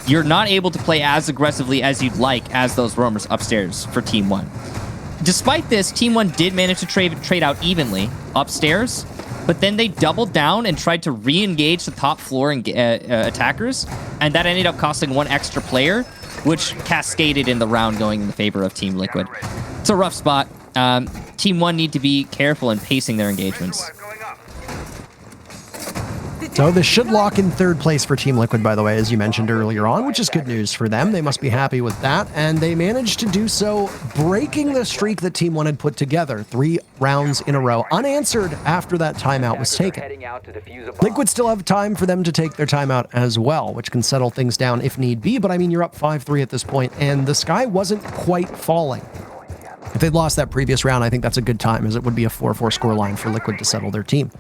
you're not able to play as aggressively as you'd like as those roamers upstairs for Team 1. Despite this, Team 1 did manage to trade out evenly upstairs, but then they doubled down and tried to re-engage the top floor and attackers, and that ended up costing 1 extra player, which cascaded in the round going in the favor of Team Liquid. It's a rough spot. Team 1 need to be careful in pacing their engagements. So this should lock in 3rd place for Team Liquid, by the way, as you mentioned earlier on, which is good news for them. They must be happy with that, and they managed to do so, breaking the streak that Team 1 had put together. 3 rounds in a row, unanswered after that timeout was taken. Liquid still have time for them to take their timeout as well, which can settle things down if need be, but I mean, you're up 5-3 at this point, and the sky wasn't quite falling. If they'd lost that previous round, I think that's a good time, as it would be a 4-4 scoreline for Liquid to settle their team.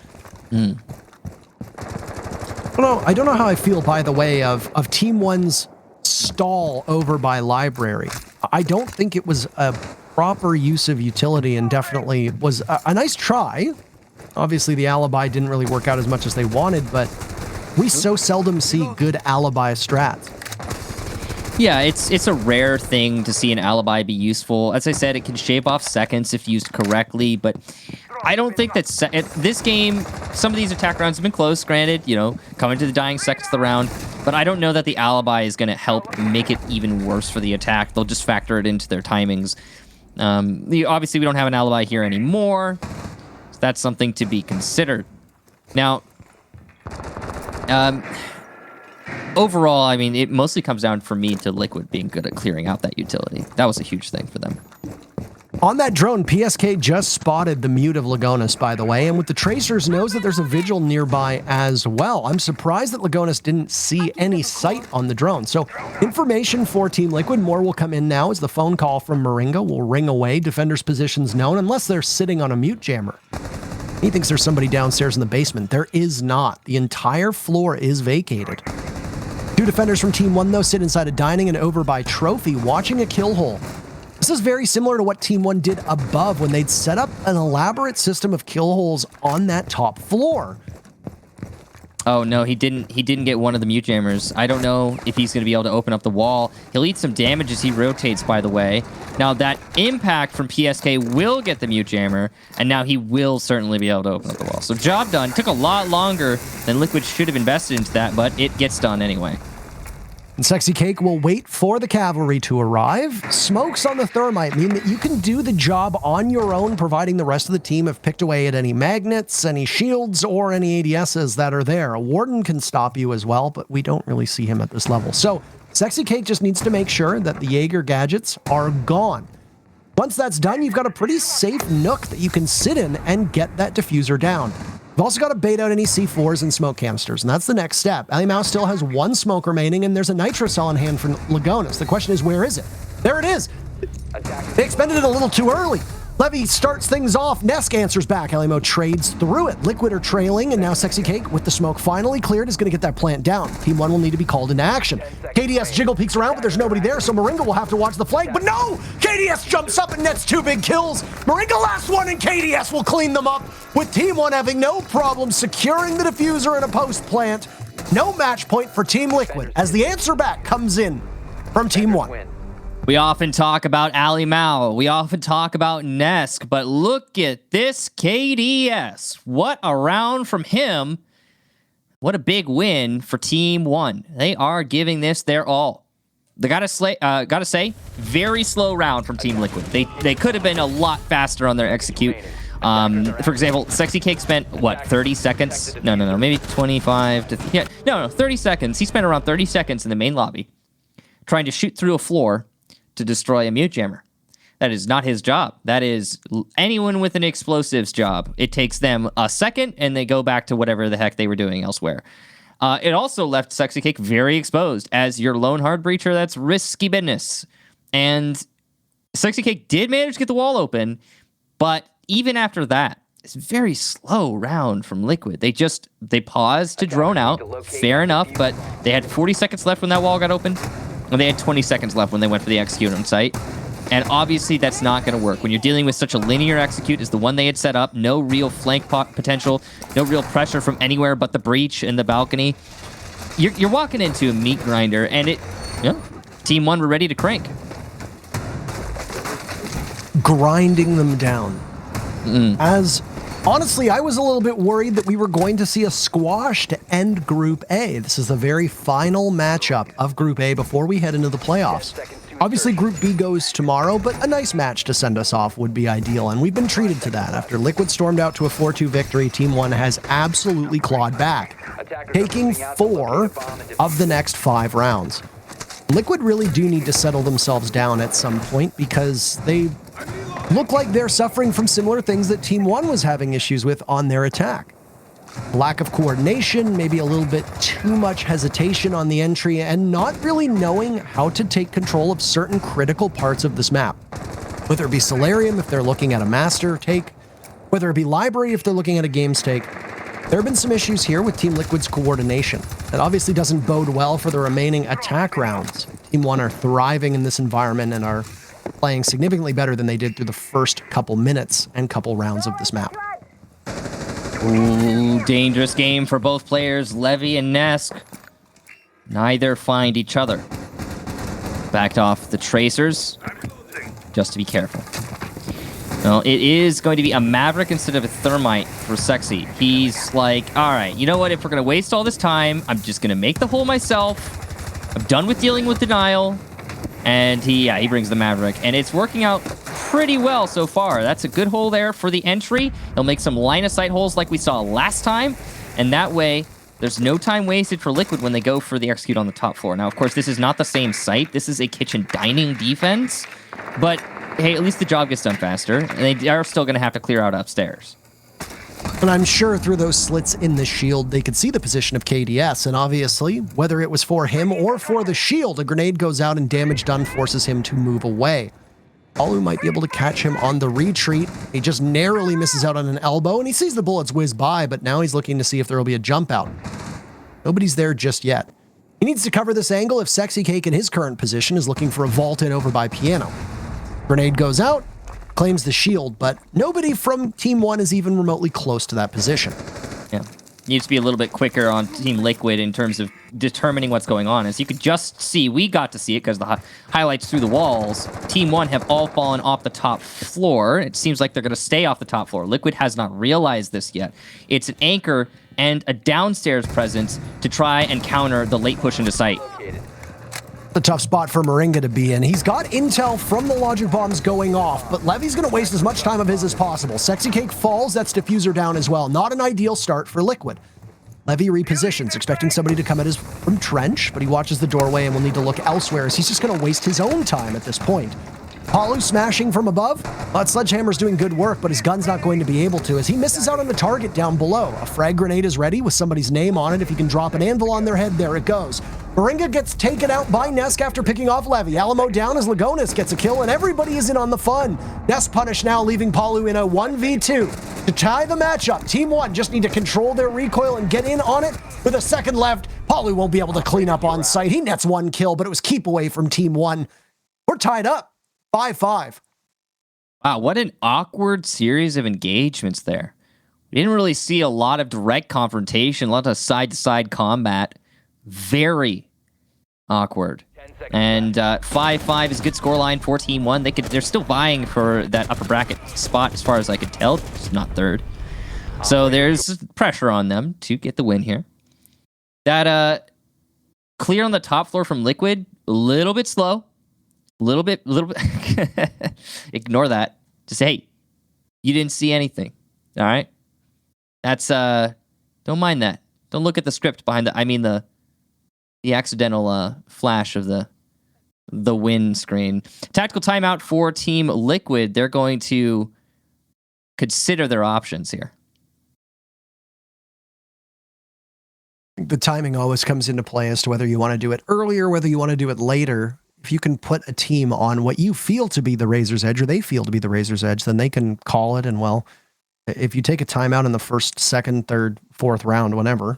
I don't know how I feel, by the way, of Team 1's stall over by Library. I don't think it was a proper use of utility, and definitely was a nice try. Obviously, the Alibi didn't really work out as much as they wanted, but we so seldom see good Alibi strats. Yeah, it's a rare thing to see an Alibi be useful. As I said, it can shave off seconds if used correctly, but I don't think that this game, some of these attack rounds have been close, granted, coming to the dying seconds of the round, but I don't know that the Alibi is going to help make it even worse for the attack. They'll just factor it into their timings. Obviously, we don't have an Alibi here anymore, so that's something to be considered. Now, overall, I mean, it mostly comes down for me to Liquid being good at clearing out that utility. That was a huge thing for them. On that drone, PSK just spotted the mute of Lagonis, by the way, and with the tracers knows that there's a vigil nearby as well. I'm surprised that Lagonis didn't see any sight on the drone. So information for Team Liquid, more will come in now as the phone call from Moringa will ring away. Defenders' positions known, unless they're sitting on a mute jammer. He thinks there's somebody downstairs in the basement. There is not. The entire floor is vacated. 2 defenders from Team 1, though, sit inside a dining and over by Trophy, watching a kill hole. This is very similar to what Team 1 did above when they'd set up an elaborate system of kill holes on that top floor. Oh, no, he didn't get one of the mute jammers. I don't know if he's going to be able to open up the wall. He'll eat some damage as he rotates, by the way. Now, that impact from PSK will get the mute jammer, and now he will certainly be able to open up the wall. So job done. Took a lot longer than Liquid should have invested into that, but it gets done anyway. And Sexy Cake will wait for the cavalry to arrive. Smokes on the thermite mean that you can do the job on your own, providing the rest of the team have picked away at any magnets, any shields, or any ADSs that are there. A Warden can stop you as well, but we don't really see him at this level. So Sexy Cake just needs to make sure that the Jaeger gadgets are gone. Once that's done, you've got a pretty safe nook that you can sit in and get that diffuser down. You've also got to bait out any C4s and smoke canisters, and that's the next step. Alimao still has one smoke remaining, and there's a nitro cell in hand for Lagonis. The question is, where is it? There it is. They expended it a little too early. Levy starts things off. Nesk answers back. Alimao trades through it. Liquid are trailing, and now Sexy Cake, with the smoke finally cleared, is going to get that plant down. Team 1 will need to be called into action. KDS jiggle peeks around, but there's nobody there, so Moringa will have to watch the flank. But no! KDS jumps up and nets 2 big kills. Moringa last one, and KDS will clean them up, with Team 1 having no problem securing the diffuser in a post plant. No match point for Team Liquid, as the answer back comes in from Team 1. We often talk about Alimao. We often talk about Nesk, but look at this KDS. What a round from him. What a big win for Team 1. They are giving this their all. They gotta say, very slow round from Team Liquid. They could have been a lot faster on their execute. For example, Sexy Cake spent, what, 30 seconds? No, maybe 25 to... Yeah, no, 30 seconds. He spent around 30 seconds in the main lobby trying to shoot through a floor to destroy a mute jammer. That is not his job. That is anyone with an explosives job. It takes them a second, and they go back to whatever the heck they were doing elsewhere. It also left Sexy Cake very exposed. As your lone hard breacher, that's risky business. And Sexy Cake did manage to get the wall open, but even after that, it's a very slow round from Liquid. They paused to drone out. Fair enough, but they had 40 seconds left when that wall got opened. And they had 20 seconds left when they went for the execute on site. And obviously that's not going to work. When you're dealing with such a linear execute as the one they had set up, no real flank potential, no real pressure from anywhere but the breach and the balcony, you're walking into a meat grinder, and Team 1 were ready to crank. Grinding them down. As honestly, I was a little bit worried that we were going to see a squash to end Group A. This is the very final matchup of Group A before we head into the playoffs. Obviously, Group B goes tomorrow, but a nice match to send us off would be ideal, and we've been treated to that. After Liquid stormed out to a 4-2 victory, Team 1 has absolutely clawed back, taking 4 of the next 5 rounds. Liquid really do need to settle themselves down at some point, because they look like they're suffering from similar things that Team 1 was having issues with on their attack. Lack of coordination, maybe a little bit too much hesitation on the entry, and not really knowing how to take control of certain critical parts of this map. Whether it be Solarium if they're looking at a master take, whether it be Library if they're looking at a games take, there have been some issues here with Team Liquid's coordination. That obviously doesn't bode well for the remaining attack rounds. Team 1 are thriving in this environment and are playing significantly better than they did through the first couple minutes and couple rounds of this map. Ooh, dangerous game for both players, Levy and Nesk. Neither find each other. Backed off the tracers, just to be careful. Well, it is going to be a Maverick instead of a Thermite for Sexy. He's like, all right, you know what? If we're going to waste all this time, I'm just going to make the hole myself. I'm done with dealing with denial. And he brings the Maverick. And it's working out pretty well so far. That's a good hole there for the entry. He'll make some line-of-sight holes like we saw last time. And that way, there's no time wasted for Liquid when they go for the execute on the top floor. Now, of course, this is not the same site. This is a kitchen dining defense. But, hey, at least the job gets done faster. And they are still going to have to clear out upstairs. And I'm sure through those slits in the shield, they could see the position of KDS. And obviously, whether it was for him or for the shield, a grenade goes out and damage done forces him to move away. Alu might be able to catch him on the retreat. He just narrowly misses out on an elbow, and he sees the bullets whiz by, but now he's looking to see if there will be a jump out. Nobody's there just yet. He needs to cover this angle if Sexy Cake in his current position is looking for a vault in over by Piano. Grenade goes out, claims the shield, but nobody from Team 1 is even remotely close to that position. Yeah. Needs to be a little bit quicker on Team Liquid in terms of determining what's going on. As you could just see, we got to see it because the highlights through the walls. Team 1 have all fallen off the top floor. It seems like they're going to stay off the top floor. Liquid has not realized this yet. It's an anchor and a downstairs presence to try and counter the late push into sight. A tough spot for Moringa to be in. He's got intel from the logic bombs going off, but Levy's going to waste as much time of his as possible. Sexy Cake falls, that's diffuser down as well. Not an ideal start for Liquid. Levy repositions, expecting somebody to come at his from Trench, but he watches the doorway and will need to look elsewhere as he's just going to waste his own time at this point. Palu smashing from above. But Sledgehammer's doing good work, but his gun's not going to be able to as he misses out on the target down below. A frag grenade is ready with somebody's name on it. If you can drop an anvil on their head, there it goes. Moringa gets taken out by Nesk after picking off Levy. Alamo down as Lagonis gets a kill, and everybody is in on the fun. Nesk punished now, leaving Palu in a 1v2. To tie the matchup, Team 1 just need to control their recoil and get in on it. With a second left, Palu won't be able to clean up on site. He nets 1 kill, but it was keep away from Team 1. We're tied up, 5-5. Wow, what an awkward series of engagements there. We didn't really see a lot of direct confrontation, a lot of side-to-side combat. Very awkward. And 5-5 is a good scoreline for Team 1. They're still vying for that upper bracket spot as far as I could tell. It's not third. So there's pressure on them to get the win here. That clear on the top floor from Liquid, a little bit slow. A little bit. Ignore that. Just, hey, you didn't see anything. All right? That's, don't mind that. Don't look at the script behind the accidental flash of the win screen. Tactical timeout for Team Liquid. They're going to consider their options here. The timing always comes into play as to whether you want to do it earlier, whether you want to do it later. If you can put a team on what you feel to be the razor's edge, or they feel to be the razor's edge, then they can call it. And well, if you take a timeout in the first, second, third, fourth round, whenever,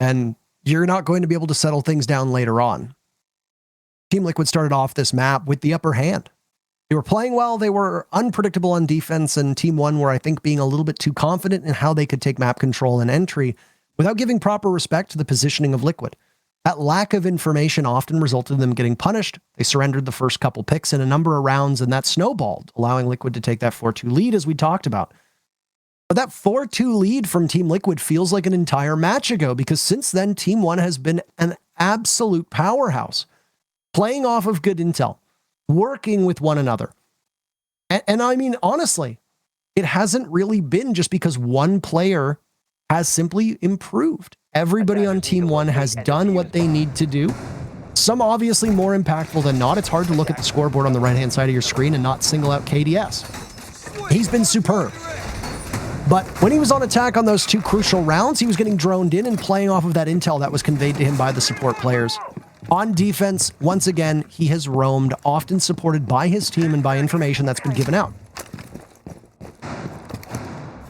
and you're not going to be able to settle things down later on. Team Liquid started off this map with the upper hand. They were playing well. They were unpredictable on defense, and Team 1 were, I think, being a little bit too confident in how they could take map control and entry without giving proper respect to the positioning of Liquid. That lack of information often resulted in them getting punished. They surrendered the first couple picks in a number of rounds, and that snowballed, allowing Liquid to take that 4-2 lead, as we talked about. But that 4-2 lead from Team Liquid feels like an entire match ago, because since then, Team 1 has been an absolute powerhouse, playing off of good intel, working with one another. And I mean, honestly, it hasn't really been just because one player has simply improved. Everybody on Team 1 has done what they need to do. Some obviously more impactful than not. It's hard to look at the scoreboard on the right-hand side of your screen and not single out KDS. He's been superb. But when he was on attack on those 2 crucial rounds, he was getting droned in and playing off of that intel that was conveyed to him by the support players. On defense, once again, he has roamed, often supported by his team and by information that's been given out.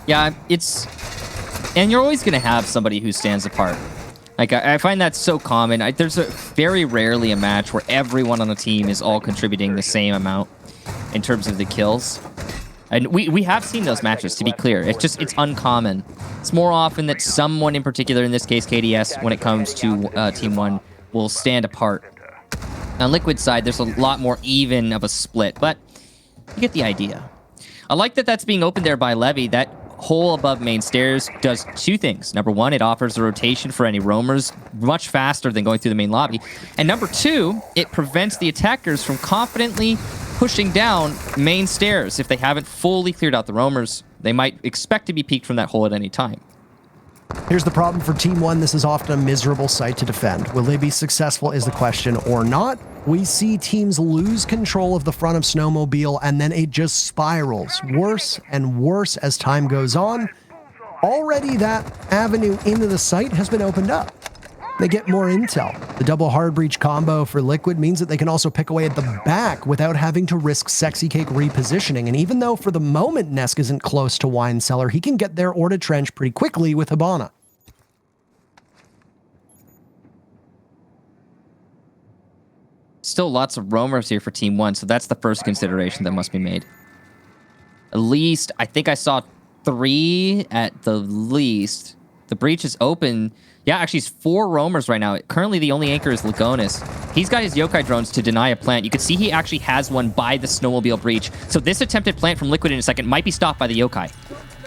Yeah, and you're always going to have somebody who stands apart. Like, I find that so common. There's very rarely a match where everyone on the team is all contributing the same amount in terms of the kills. And we have seen those matches, to be clear. It's uncommon. It's more often that someone in particular, in this case KDS, when it comes to Team 1, will stand apart. On Liquid's side, there's a lot more even of a split, but you get the idea. I like that that's being opened there by Levy. That hole above main stairs does 2 things. Number 1, it offers a rotation for any roamers much faster than going through the main lobby. And number 2, it prevents the attackers from confidently pushing down main stairs. If they haven't fully cleared out the roamers, they might expect to be peeked from that hole at any time. Here's the problem for Team 1. This is often a miserable site to defend. Will they be successful is the question or not? We see teams lose control of the front of Snowmobile, and then it just spirals worse and worse as time goes on. Already that avenue into the site has been opened up. They get more intel. The double hard breach combo for Liquid means that they can also pick away at the back without having to risk Sexy Cake repositioning. And even though for the moment Nesk isn't close to Wine Cellar, he can get there or to trench pretty quickly with Hibana. Still lots of roamers here for Team 1, so that's the first consideration that must be made. At least, I think I saw 3 at the least. The breach is open. Yeah, actually, it's 4 roamers right now. Currently, the only anchor is Lagonis. He's got his yokai drones to deny a plant. You can see he actually has one by the snowmobile breach. So this attempted plant from Liquid in a second might be stopped by the yokai.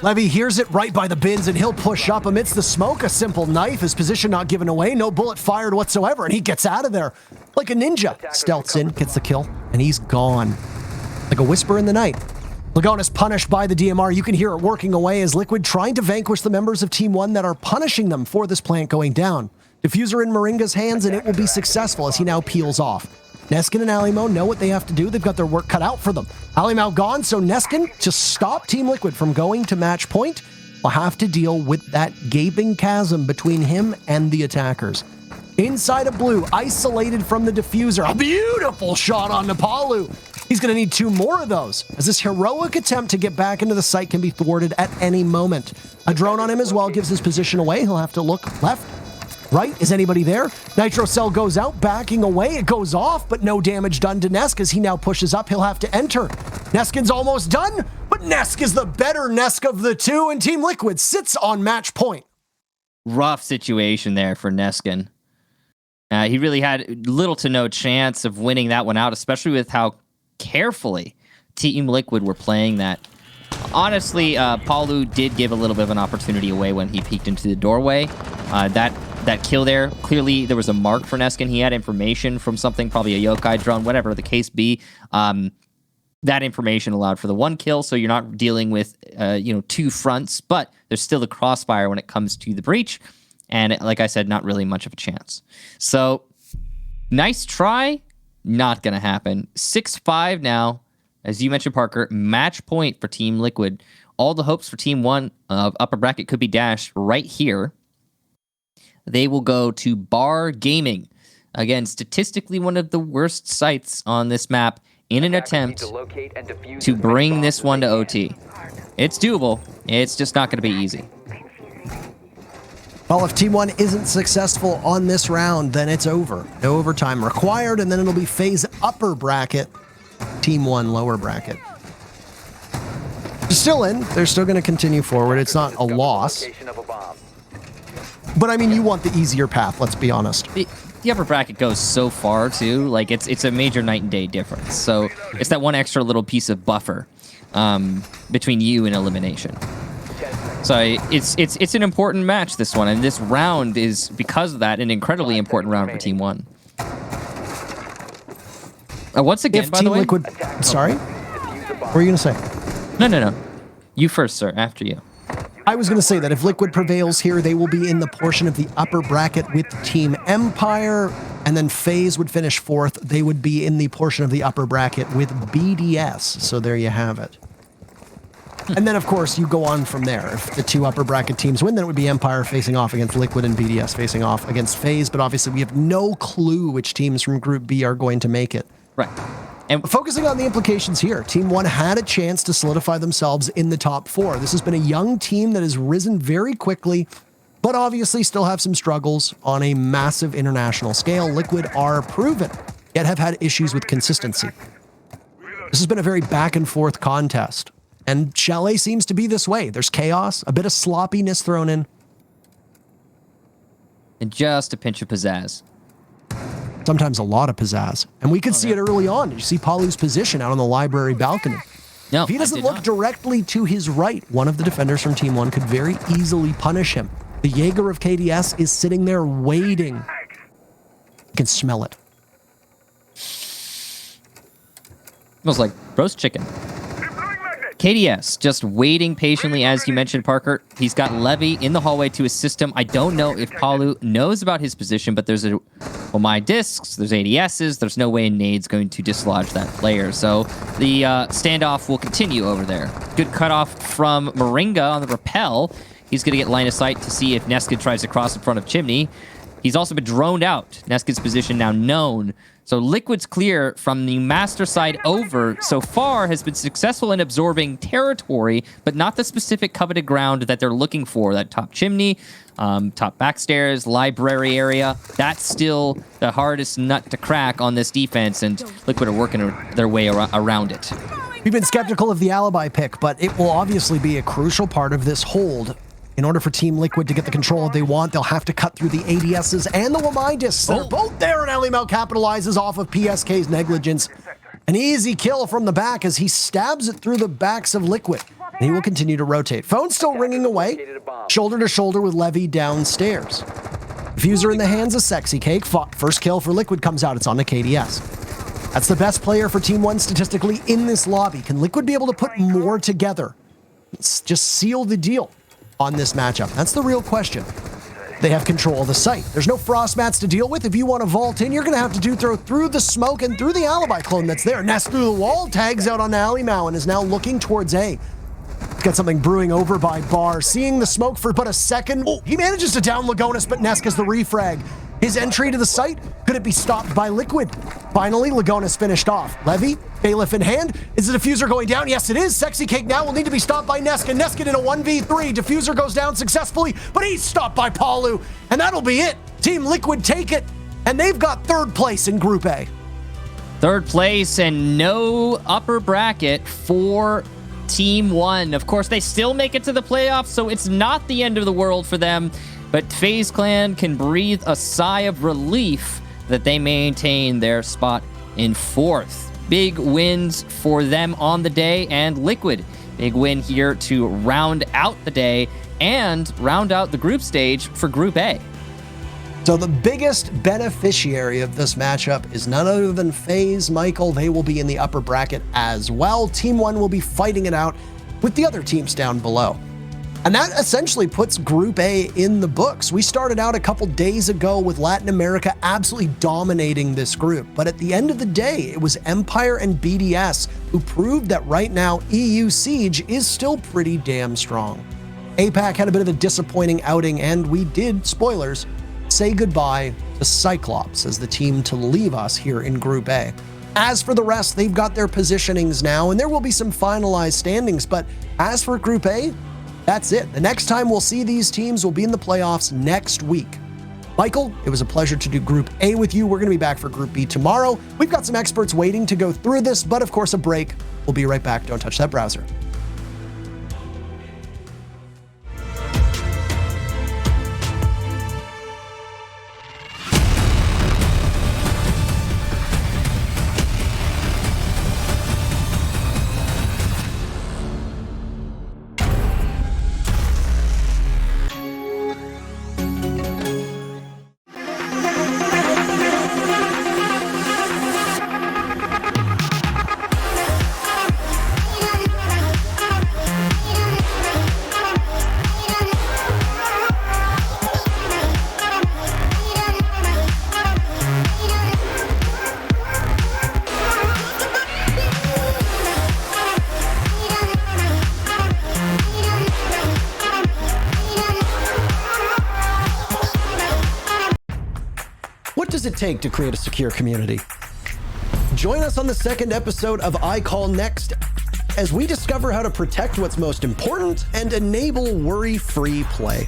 Levy hears it right by the bins, and he'll push up amidst the smoke. A simple knife, his position not given away, no bullet fired whatsoever, and he gets out of there like a ninja. Stealths in, gets the kill, and he's gone. Like a whisper in the night. Lagonis punished by the DMR. You can hear it working away as Liquid trying to vanquish the members of Team 1 that are punishing them for this plant going down. Diffuser in Moringa's hands, and it will be successful as he now peels off. Neskin and Alimo know what they have to do. They've got their work cut out for them. Alimo gone, so Neskin, to stop Team Liquid from going to match point, will have to deal with that gaping chasm between him and the attackers. Inside of blue, isolated from the diffuser. A beautiful shot on Napalu. He's going to need 2 more of those, as this heroic attempt to get back into the site can be thwarted at any moment. A drone on him as well gives his position away. He'll have to look left, right. Is anybody there? Nitro Cell goes out, backing away. It goes off, but no damage done to Nesk as he now pushes up. He'll have to enter. Neskin's almost done, but Nesk is the better Nesk of the two, and Team Liquid sits on match point. Rough situation there for Neskin. He really had little to no chance of winning that one out, especially with how carefully Team Liquid were playing that. Honestly, Paulu did give a little bit of an opportunity away when he peeked into the doorway. That kill there, clearly there was a mark for Neskin. He had information from something, probably a yokai drone, whatever the case be. That information allowed for the 1 kill, so you're not dealing with 2 fronts, but there's still the crossfire when it comes to the breach. And like I said, not really much of a chance. So, nice try. Not going to happen. 6-5 now. As you mentioned, Parker, match point for Team Liquid. All the hopes for Team 1 of upper bracket could be dashed right here. They will go to Bar Gaming. Again, statistically one of the worst sites on this map in an attempt to bring this one to OT. It's doable. It's just not going to be easy. Well, if Team 1 isn't successful on this round, then it's over. No overtime required, and then it'll be FaZe upper bracket, Team 1 lower bracket. They're still in. They're still going to continue forward. It's not a loss. But, I mean, you want the easier path, let's be honest. The upper bracket goes so far, too. Like, it's a major night and day difference. So, it's that one extra little piece of buffer between you and elimination. So it's an important match, this one, and this round is, because of that, an incredibly important round for Team 1. Once again, if by Team the way... Liquid... Sorry? What were you going to say? No. You first, sir. After you. I was going to say that if Liquid prevails here, they will be in the portion of the upper bracket with Team Empire, and then FaZe would finish 4th. They would be in the portion of the upper bracket with BDS. So there you have it. And then, of course, you go on from there. If the 2 upper bracket teams win, then it would be Empire facing off against Liquid and BDS facing off against FaZe. But obviously, we have no clue which teams from Group B are going to make it. Right. And focusing on the implications here, Team 1 had a chance to solidify themselves in the top 4. This has been a young team that has risen very quickly, but obviously still have some struggles on a massive international scale. Liquid are proven, yet have had issues with consistency. This has been a very back and forth contest. And Chalet seems to be this way. There's chaos, a bit of sloppiness thrown in. And just a pinch of pizzazz. Sometimes a lot of pizzazz. And we could see it early on. Did you see Paulu's position out on the library balcony? No, if he doesn't look directly to his right, one of the defenders from Team 1 could very easily punish him. The Jaeger of KDS is sitting there waiting. You can smell it. Smells like roast chicken. KDS just waiting patiently, as you mentioned, Parker. He's got Levy in the hallway to assist him. I don't know if Paulu knows about his position, but there's my discs, there's ADSs. There's no way Nade's going to dislodge that player. So the standoff will continue over there. Good cutoff from Moringa on the rappel. He's going to get line of sight to see if Neskin tries to cross in front of Chimney. He's also been droned out. Neskin's position now known. So Liquid's clear from the master side over so far has been successful in absorbing territory, but not the specific coveted ground that they're looking for. That top chimney, top backstairs, library area. That's still the hardest nut to crack on this defense, and Liquid are working their way around it. We've been skeptical of the alibi pick, but it will obviously be a crucial part of this hold. In order for Team Liquid to get the control they want, they'll have to cut through the ADSs and the Wamai discs. They're both there, and Elimel capitalizes off of PSK's negligence. An easy kill from the back as he stabs it through the backs of Liquid. And he will continue to rotate. Phone still ringing away, shoulder to shoulder with Levy downstairs. Diffuser in the hands of Sexy Cake. First kill for Liquid comes out. It's on the KDS. That's the best player for Team 1 statistically in this lobby. Can Liquid be able to put more together? Let's just seal the deal on this matchup. That's the real question. They have control of the site. There's no frost mats to deal with. If you want to vault in, you're going to have to throw through the smoke and through the alibi clone that's there. Nest through the wall, tags out on Alley Mao and is now looking towards A. Got something brewing over by Bar. Seeing the smoke for but a second. He manages to down Lagonis, but Nesk has the refrag. His entry to the site, could it be stopped by Liquid? Finally, Lagonis finished off. Levy, Bailiff in hand. Is the diffuser going down? Yes, it is. Sexy Cake now will need to be stopped by Nesk, and Nesk in a 1v3. Diffuser goes down successfully, but he's stopped by Palu, and that'll be it. Team Liquid take it, and they've got third place in Group A. Third place and no upper bracket for Team One. Of course, they still make it to the playoffs, so it's not the end of the world for them. But FaZe Clan can breathe a sigh of relief that they maintain their spot in fourth. Big wins for them on the day, and Liquid, big win here to round out the day and round out the group stage for Group A. So the biggest beneficiary of this matchup is none other than FaZe. Michael, they will be in the upper bracket as well. Team One will be fighting it out with the other teams down below. And that essentially puts Group A in the books. We started out a couple days ago with Latin America absolutely dominating this group. But at the end of the day, it was Empire and BDS who proved that right now EU Siege is still pretty damn strong. APAC had a bit of a disappointing outing, and we did, spoilers, say goodbye to Cyclops as the team to leave us here in Group A. As for the rest, they've got their positionings now, and there will be some finalized standings. But as for Group A, that's it. The next time we'll see these teams will be in the playoffs next week. Michael, it was a pleasure to do Group A with you. We're going to be back for Group B tomorrow. We've got some experts waiting to go through this, but of course a break. We'll be right back. Don't touch that browser. What does it take to create a secure community? Join us on the second episode of I Call Next as we discover how to protect what's most important and enable worry-free play.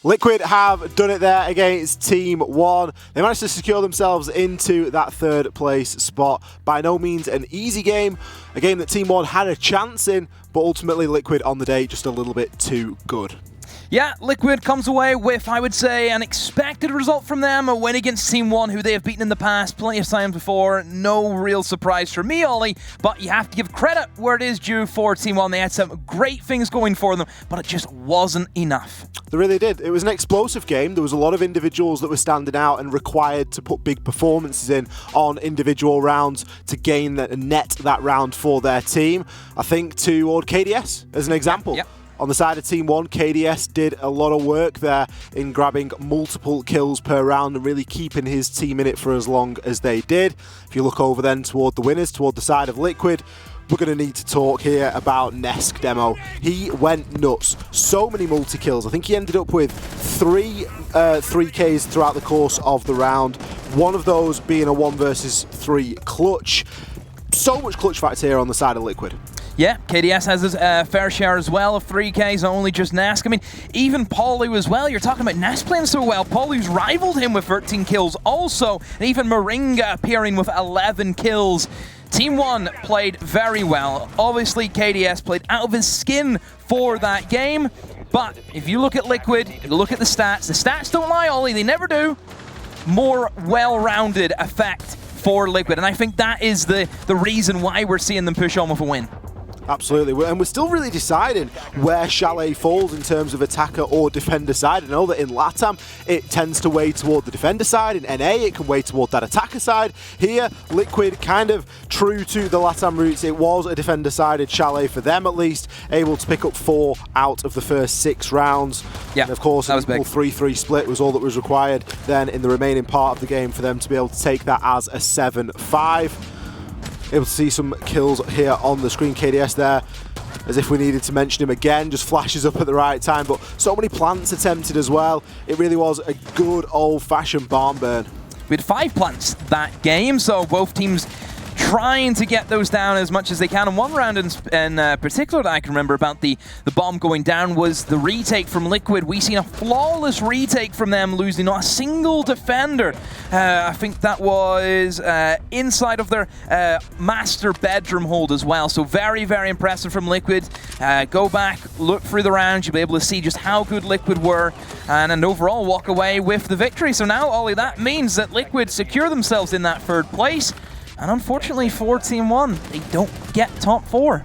Liquid have done it there against Team One. They managed to secure themselves into that third place spot. By no means an easy game, a game that Team One had a chance in, but ultimately Liquid on the day just a little bit too good. Yeah, Liquid comes away with, I would say, an expected result from them, a win against Team One, who they have beaten in the past plenty of times before. No real surprise for me, Ollie, but you have to give credit where it is due for Team One. They had some great things going for them, but it just wasn't enough. They really did. It was an explosive game. There was a lot of individuals that were standing out and required to put big performances in on individual rounds to gain and net that round for their team. I think toward KDS as an example. Yep. On the side of Team One, KDS did a lot of work there in grabbing multiple kills per round and really keeping his team in it for as long as they did. If you look over then toward the winners, toward the side of Liquid, we're going to need to talk here about Nesk demo. He went nuts. So many multi-kills. I think he ended up with three 3Ks throughout the course of the round. One of those being a 1 versus 3 clutch. So much clutch factor here on the side of Liquid. Yeah, KDS has his fair share as well of 3Ks, not only just Nask. I mean, even Pauly as well. You're talking about Nask playing so well. Pauly's rivaled him with 13 kills also, and even Moringa appearing with 11 kills. Team 1 played very well. Obviously, KDS played out of his skin for that game, but if you look at Liquid, you look at the stats don't lie, Ollie, they never do. More well-rounded effect for Liquid, and I think that is the reason why we're seeing them push on with a win. Absolutely, and we're still really deciding where Chalet falls in terms of attacker or defender side. I know that in LATAM, it tends to weigh toward the defender side. In NA, it can weigh toward that attacker side. Here, Liquid, kind of true to the LATAM roots, it was a defender-sided Chalet for them at least, able to pick up 4 out of the first 6 rounds. Yeah, and of course, an equal 3-3 split was all that was required then in the remaining part of the game for them to be able to take that as a 7-5. Able to see some kills here on the screen. KDS there, as if we needed to mention him again, just flashes up at the right time, but so many plants attempted as well. It really was a good old-fashioned barn burn. We had 5 plants that game, so both teams trying to get those down as much as they can. And one round in particular that I can remember about the bomb going down was the retake from Liquid. We seen a flawless retake from them, losing not a single defender. I think that was inside of their master bedroom hold as well. So very, very impressive from Liquid. Go back, look through the round, you'll be able to see just how good Liquid were, and overall walk away with the victory. So now, Ollie, that means that Liquid secure themselves in that 3rd place. And unfortunately for Team 1, they don't get top 4.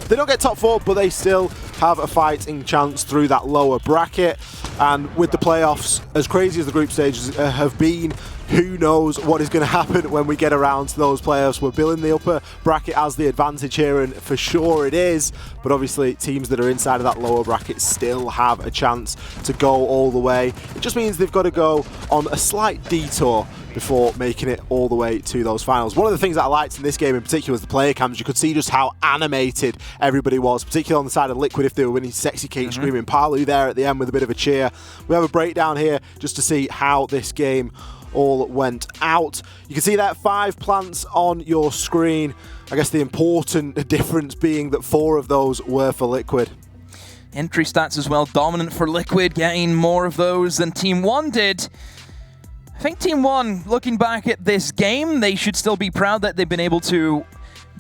They don't get top 4, but they still have a fighting chance through that lower bracket. And with the playoffs, as crazy as the group stages have been, who knows what is going to happen when we get around to those playoffs. We're billing the upper bracket as the advantage here, and for sure it is. But obviously, teams that are inside of that lower bracket still have a chance to go all the way. It just means they've got to go on a slight detour before making it all the way to those finals. One of the things that I liked in this game in particular was the player cams. You could see just how animated everybody was, particularly on the side of Liquid if they were winning. Sexy Kate screaming, Palu there at the end with a bit of a cheer. We have a breakdown here just to see how this game all went out. You can see that 5 plants on your screen. I guess the important difference being that 4 of those were for Liquid. Entry stats as well, dominant for Liquid, getting more of those than Team 1 did. I think Team 1, looking back at this game, they should still be proud that they've been able to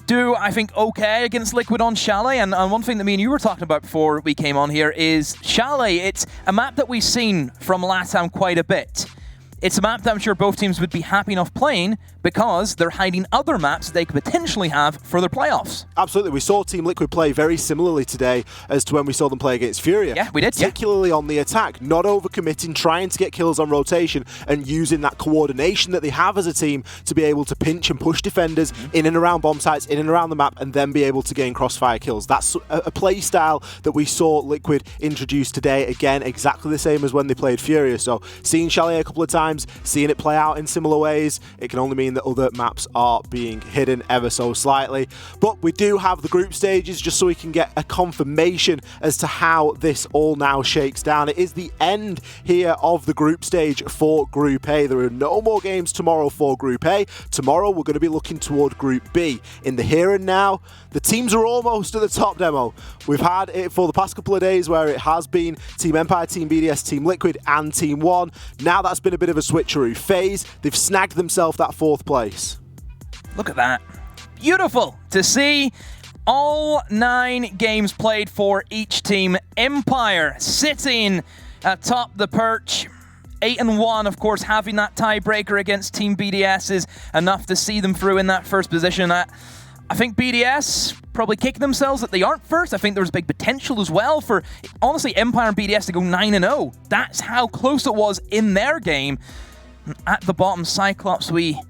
do, I think, okay against Liquid on Chalet. And one thing that me and you were talking about before we came on here is Chalet. It's a map that we've seen from LATAM quite a bit. It's a map that I'm sure both teams would be happy enough playing because they're hiding other maps they could potentially have for their playoffs. Absolutely. We saw Team Liquid play very similarly today as to when we saw them play against Furia. Yeah, we did. Particularly on the attack, not overcommitting, trying to get kills on rotation and using that coordination that they have as a team to be able to pinch and push defenders in and around bomb sites, in and around the map, and then be able to gain crossfire kills. That's a play style that we saw Liquid introduce today. Again, exactly the same as when they played Furia. So seeing Chalet a couple of times, seeing it play out in similar ways, it can only mean that other maps are being hidden ever so slightly. But we do have the group stages just so we can get a confirmation as to how this all now shakes down. It is the end here of the group stage for Group A. There are no more games tomorrow for Group A. Tomorrow we're going to be looking toward Group B. In the here and now, the teams are almost at the top demo. We've had it for the past couple of days where it has been Team Empire, Team BDS, Team Liquid and Team 1. Now that's been a bit of a switcheroo. FaZe, they've snagged themselves that 4th place. Look at that. Beautiful to see. All 9 games played for each team. Empire sitting atop the perch. 8-1, of course, having that tiebreaker against Team BDS is enough to see them through in that 1st position. I think BDS probably kicking themselves that they aren't first. I think there's big potential as well for, honestly, Empire and BDS to go 9-0. That's how close it was in their game. At the bottom, Cyclops, we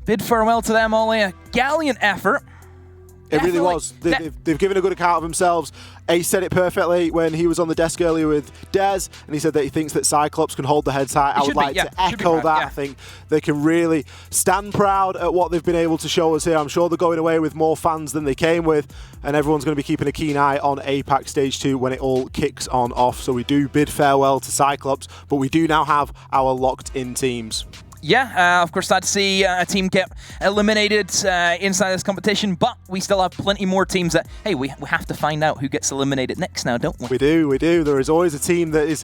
bid farewell to them, Ollie. A gallant effort. It really was. They've given a good account of themselves. Ace said it perfectly when he was on the desk earlier with Dez, and he said that he thinks that Cyclops can hold the heads high. I would like to echo that. I think they can really stand proud at what they've been able to show us here. I'm sure they're going away with more fans than they came with, and everyone's going to be keeping a keen eye on APAC Stage 2 when it all kicks on off. So we do bid farewell to Cyclops, but we do now have our locked-in teams. Yeah, of course, sad to see a team get eliminated inside this competition, but we still have plenty more teams that, hey, we have to find out who gets eliminated next now, don't we? We do. There is always a team that is